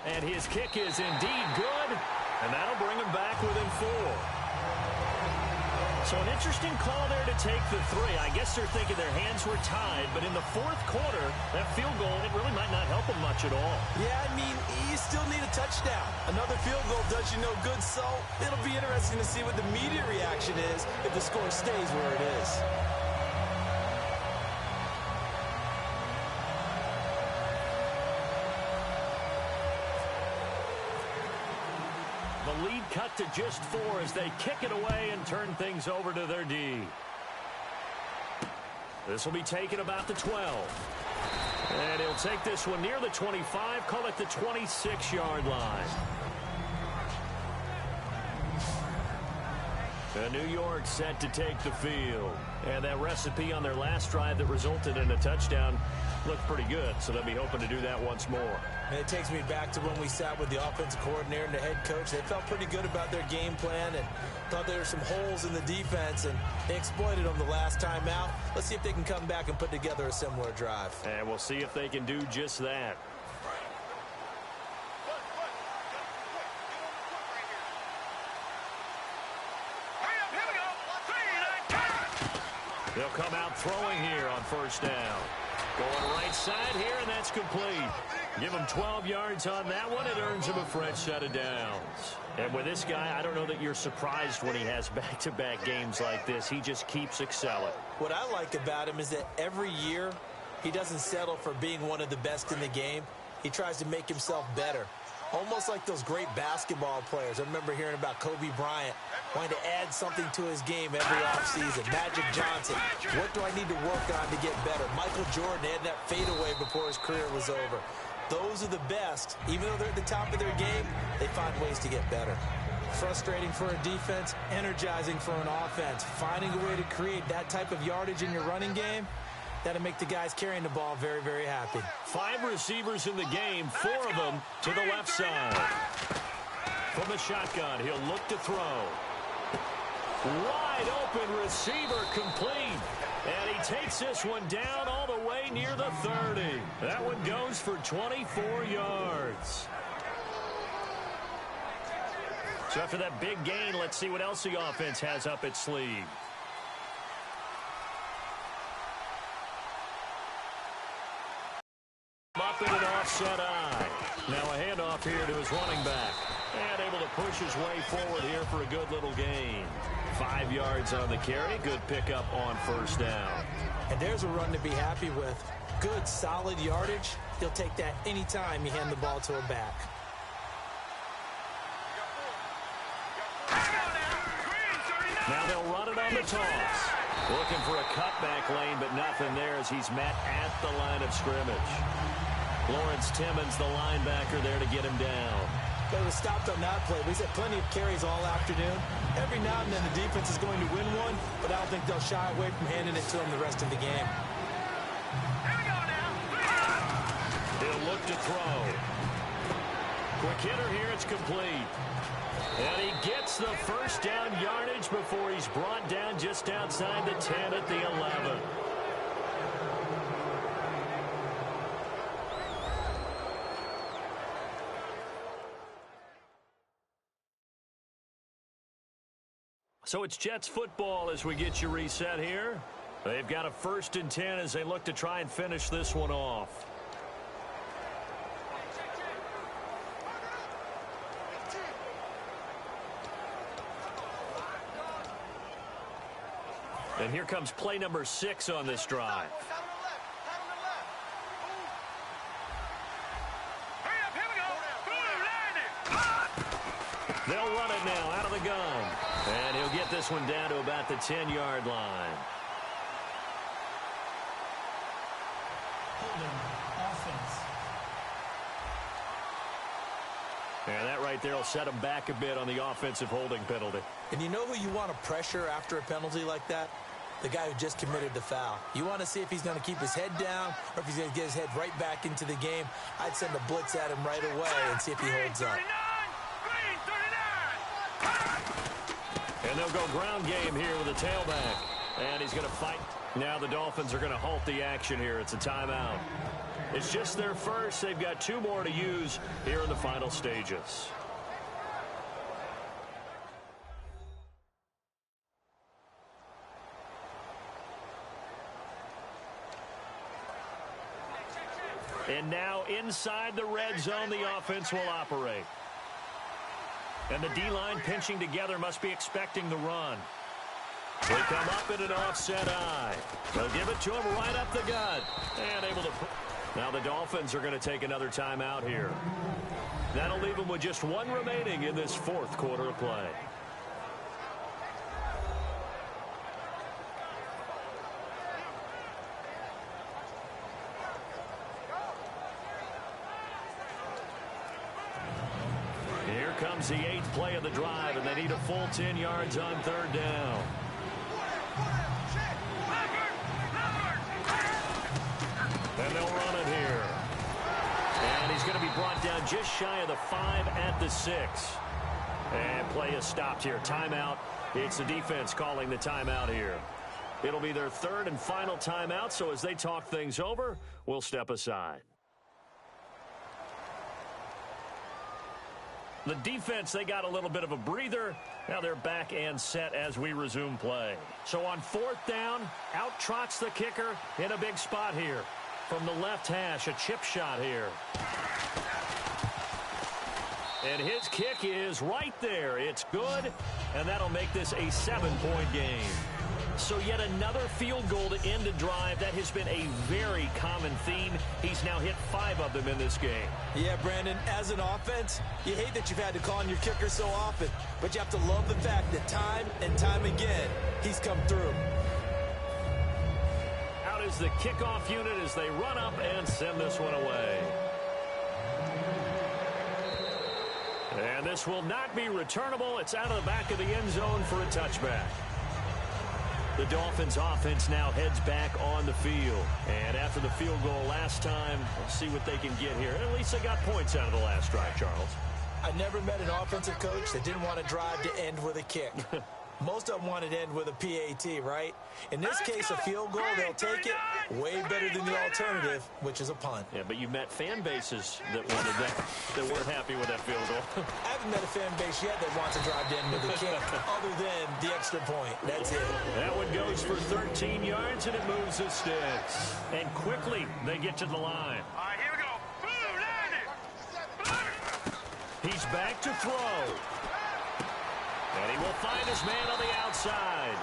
And his kick is indeed good, and that'll bring him back within 4. So an interesting call there to take the 3. I guess they're thinking their hands were tied, but in the 4th quarter, that field goal, it really might not help them much at all. Yeah, I mean, you still need a touchdown. Another field goal does you no good, so it'll be interesting to see what the media reaction is if the score stays where it is. The lead cut to just 4 as they kick it away and turn things over to their D. This will be taken about the 12. And he'll take this one near the 25, call it the 26-yard line. And New York set to take the field. And that recipe on their last drive that resulted in a touchdown looked pretty good, so they'll be hoping to do that once more. And it takes me back to when we sat with the offensive coordinator and the head coach. They felt pretty good about their game plan and thought there were some holes in the defense, and they exploited them the last time out. Let's see if they can come back and put together a similar drive. And we'll see if they can do just that. They'll come out throwing here on 1st down. Going right side here, and that's complete. Give him 12 yards on that one. It earns him a fresh set of downs. And with this guy, I don't know that you're surprised when he has back-to-back games like this. He just keeps excelling. What I like about him is that every year he doesn't settle for being one of the best in the game. He tries to make himself better. Almost like those great basketball players. I remember hearing about Kobe Bryant wanting to add something to his game every offseason. Magic Johnson, what do I need to work on to get better? Michael Jordan had that fadeaway before his career was over. Those are the best. Even though they're at the top of their game, they find ways to get better. Frustrating for a defense, energizing for an offense. Finding a way to create that type of yardage in your running game, that'll make the guys carrying the ball very, very happy. 5 receivers in the game, 4 of them to the left side. From the shotgun, he'll look to throw. Wide open receiver complete. And he takes this one down all the way near the 30. That one goes for 24 yards. So after that big gain, let's see what else the offense has up its sleeve. Up in an offset eye. Now a handoff here to his running back. And able to push his way forward here for a good little gain. 5 yards on the carry. Good pickup on first down. And there's a run to be happy with. Good, solid yardage. He'll take that anytime you hand the ball to a back. Now they'll run it on the toss. Looking for a cutback lane, but nothing there as he's met at the line of scrimmage. Lawrence Timmons, the linebacker, there to get him down. They were stopped on that play. He's had plenty of carries all afternoon. Every now and then the defense is going to win one, but I don't think they'll shy away from handing it to him the rest of the game. He'll look to throw. Quick hitter here, it's complete. And he gets the first down yardage before he's brought down just outside the 10 at the 11. So it's Jets football as we get you reset here. They've got a 1st and 10 as they look to try and finish this one off. And here comes play number 6 on this drive. They'll run it now out of the gun. And he'll get this one down to about the 10-yard line. Holding, offense. And that right there will set him back a bit on the offensive holding penalty. And you know who you want to pressure after a penalty like that? The guy who just committed the foul. You want to see if he's going to keep his head down or if he's going to get his head right back into the game. I'd send a blitz at him right away and see if he holds up. And they'll go ground game here with a tailback. And he's going to fight. Now the Dolphins are going to halt the action here. It's a timeout. It's just their first. They've got 2 more to use here in the final stages. And now inside the red zone, the offense will operate. And the D-line pinching together must be expecting the run. They come up in an offset eye. They'll give it to him right up the gut. And able to... Now the Dolphins are going to take another timeout here. That'll leave them with just 1 remaining in this 4th quarter of play. Here comes the 8th play of the drive, and they need a full 10 yards on 3rd down. And they'll run it here. And he's going to be brought down just shy of the 5 at the 6. And play is stopped here. Timeout. It's the defense calling the timeout here. It'll be their 3rd and final timeout, so as they talk things over, we'll step aside. The defense, they got a little bit of a breather. Now they're back and set as we resume play. So on 4th down, out trots the kicker in a big spot here. From the left hash, a chip shot here. And his kick is right there. It's good, and that'll make this a 7-point game. So yet another field goal to end a drive. That has been a very common theme. He's now hit 5 of them in this game. Yeah, Brandon, as an offense, you hate that you've had to call on your kicker so often, but you have to love the fact that time and time again, he's come through. Out is the kickoff unit as they run up and send this one away. And this will not be returnable. It's out of the back of the end zone for a touchback. The Dolphins offense now heads back on the field. And after the field goal last time, we'll see what they can get here. At least they got points out of the last drive, Charles. I never met an offensive coach that didn't want to drive to end with a kick. Most of them wanted to end with a PAT, right? In this case, a field goal, they'll take it way better than the alternative, which is a punt. Yeah, but you met fan bases that wanted that weren't happy with that field goal. I haven't met a fan base yet that wants to drive to end with a kick other than the extra point. That's it. That one goes for 13 yards, and it moves the sticks. And quickly, they get to the line. All right, here we go. Boom, He's back to throw. And he will find his man on the outside.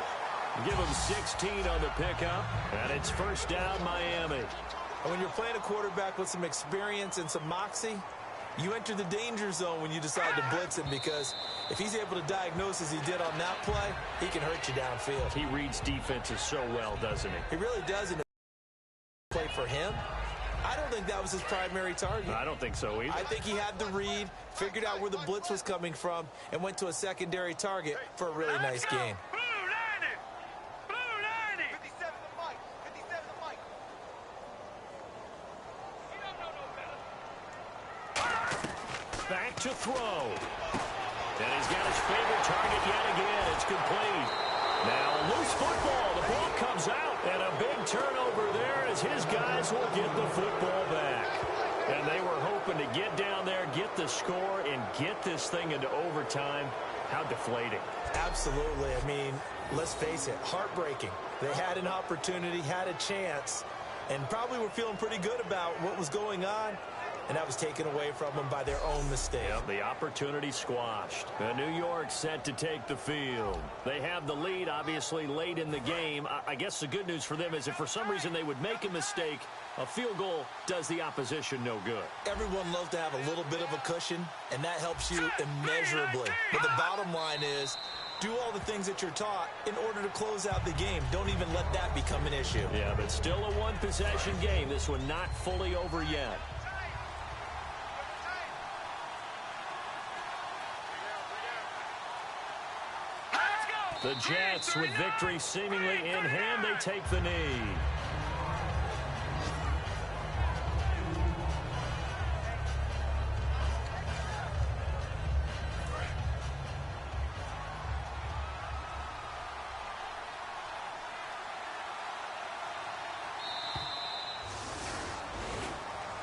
Give him 16 on the pickup. And it's first down, Miami. And when you're playing a quarterback with some experience and some moxie, you enter the danger zone when you decide to blitz him, because if he's able to diagnose as he did on that play, he can hurt you downfield. He reads defenses so well, doesn't he? He really does. And play for him, I don't think that was his primary target. I don't think so either. I think he had the read, figured out where the blitz was coming from, and went to a secondary target for a really nice gain. Back to throw. And he's got his favorite target yet again. It's complete. Now, loose football. The ball comes out. And a big turnover there as his guys will get the football back. And they were hoping to get down there, get the score, and get this thing into overtime. How deflating. Absolutely. I mean, let's face it, heartbreaking. They had an opportunity, had a chance, and probably were feeling pretty good about what was going on. And that was taken away from them by their own mistake. Yep, the opportunity squashed. New York set to take the field. They have the lead, obviously, late in the game. I guess the good news for them is if for some reason they would make a mistake, a field goal does the opposition no good. Everyone loves to have a little bit of a cushion, and that helps you immeasurably. But the bottom line is, do all the things that you're taught in order to close out the game. Don't even let that become an issue. Yeah, but still a one-possession game. This one not fully over yet. The Jets, with victory seemingly in hand, they take the knee.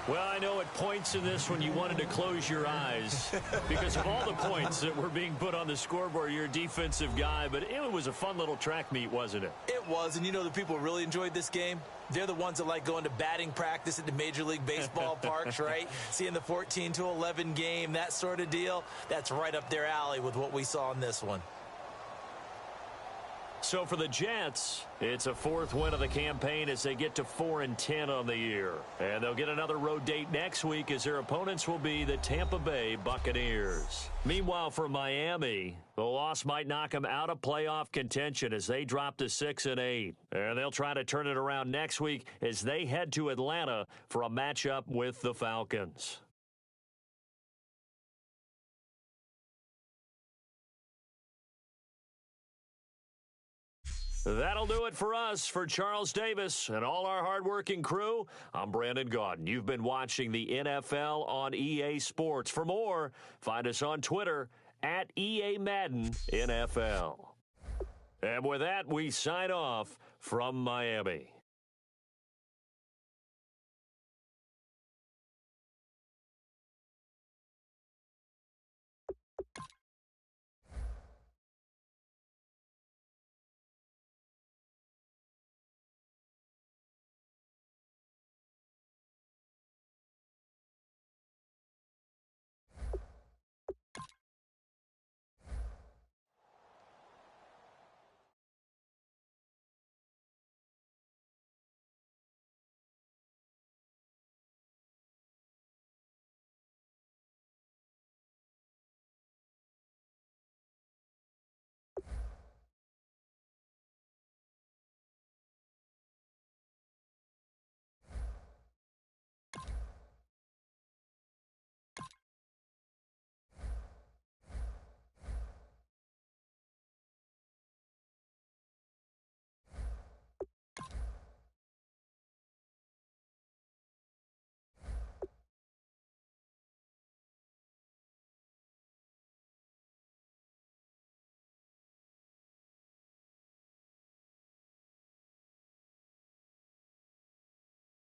Well, I know at points in this one you wanted to close your eyes because of all the points that were being put on the scoreboard. You're a defensive guy, but it was a fun little track meet, wasn't it? It was, and you know the people who really enjoyed this game? They're the ones that like going to batting practice at the Major League Baseball parks, right? Seeing the 14-11 game, that sort of deal. That's right up their alley with what we saw in this one. So for the Jets, it's a 4th win of the campaign as they get to 4-10 on the year. And they'll get another road date next week as their opponents will be the Tampa Bay Buccaneers. Meanwhile, for Miami, the loss might knock them out of playoff contention as they drop to 6-8. And they'll try to turn it around next week as they head to Atlanta for a matchup with the Falcons. That'll do it for us. For Charles Davis and all our hardworking crew, I'm Brandon Gaudin. You've been watching the NFL on EA Sports. For more, find us on Twitter at EA Madden NFL. And with that, we sign off from Miami.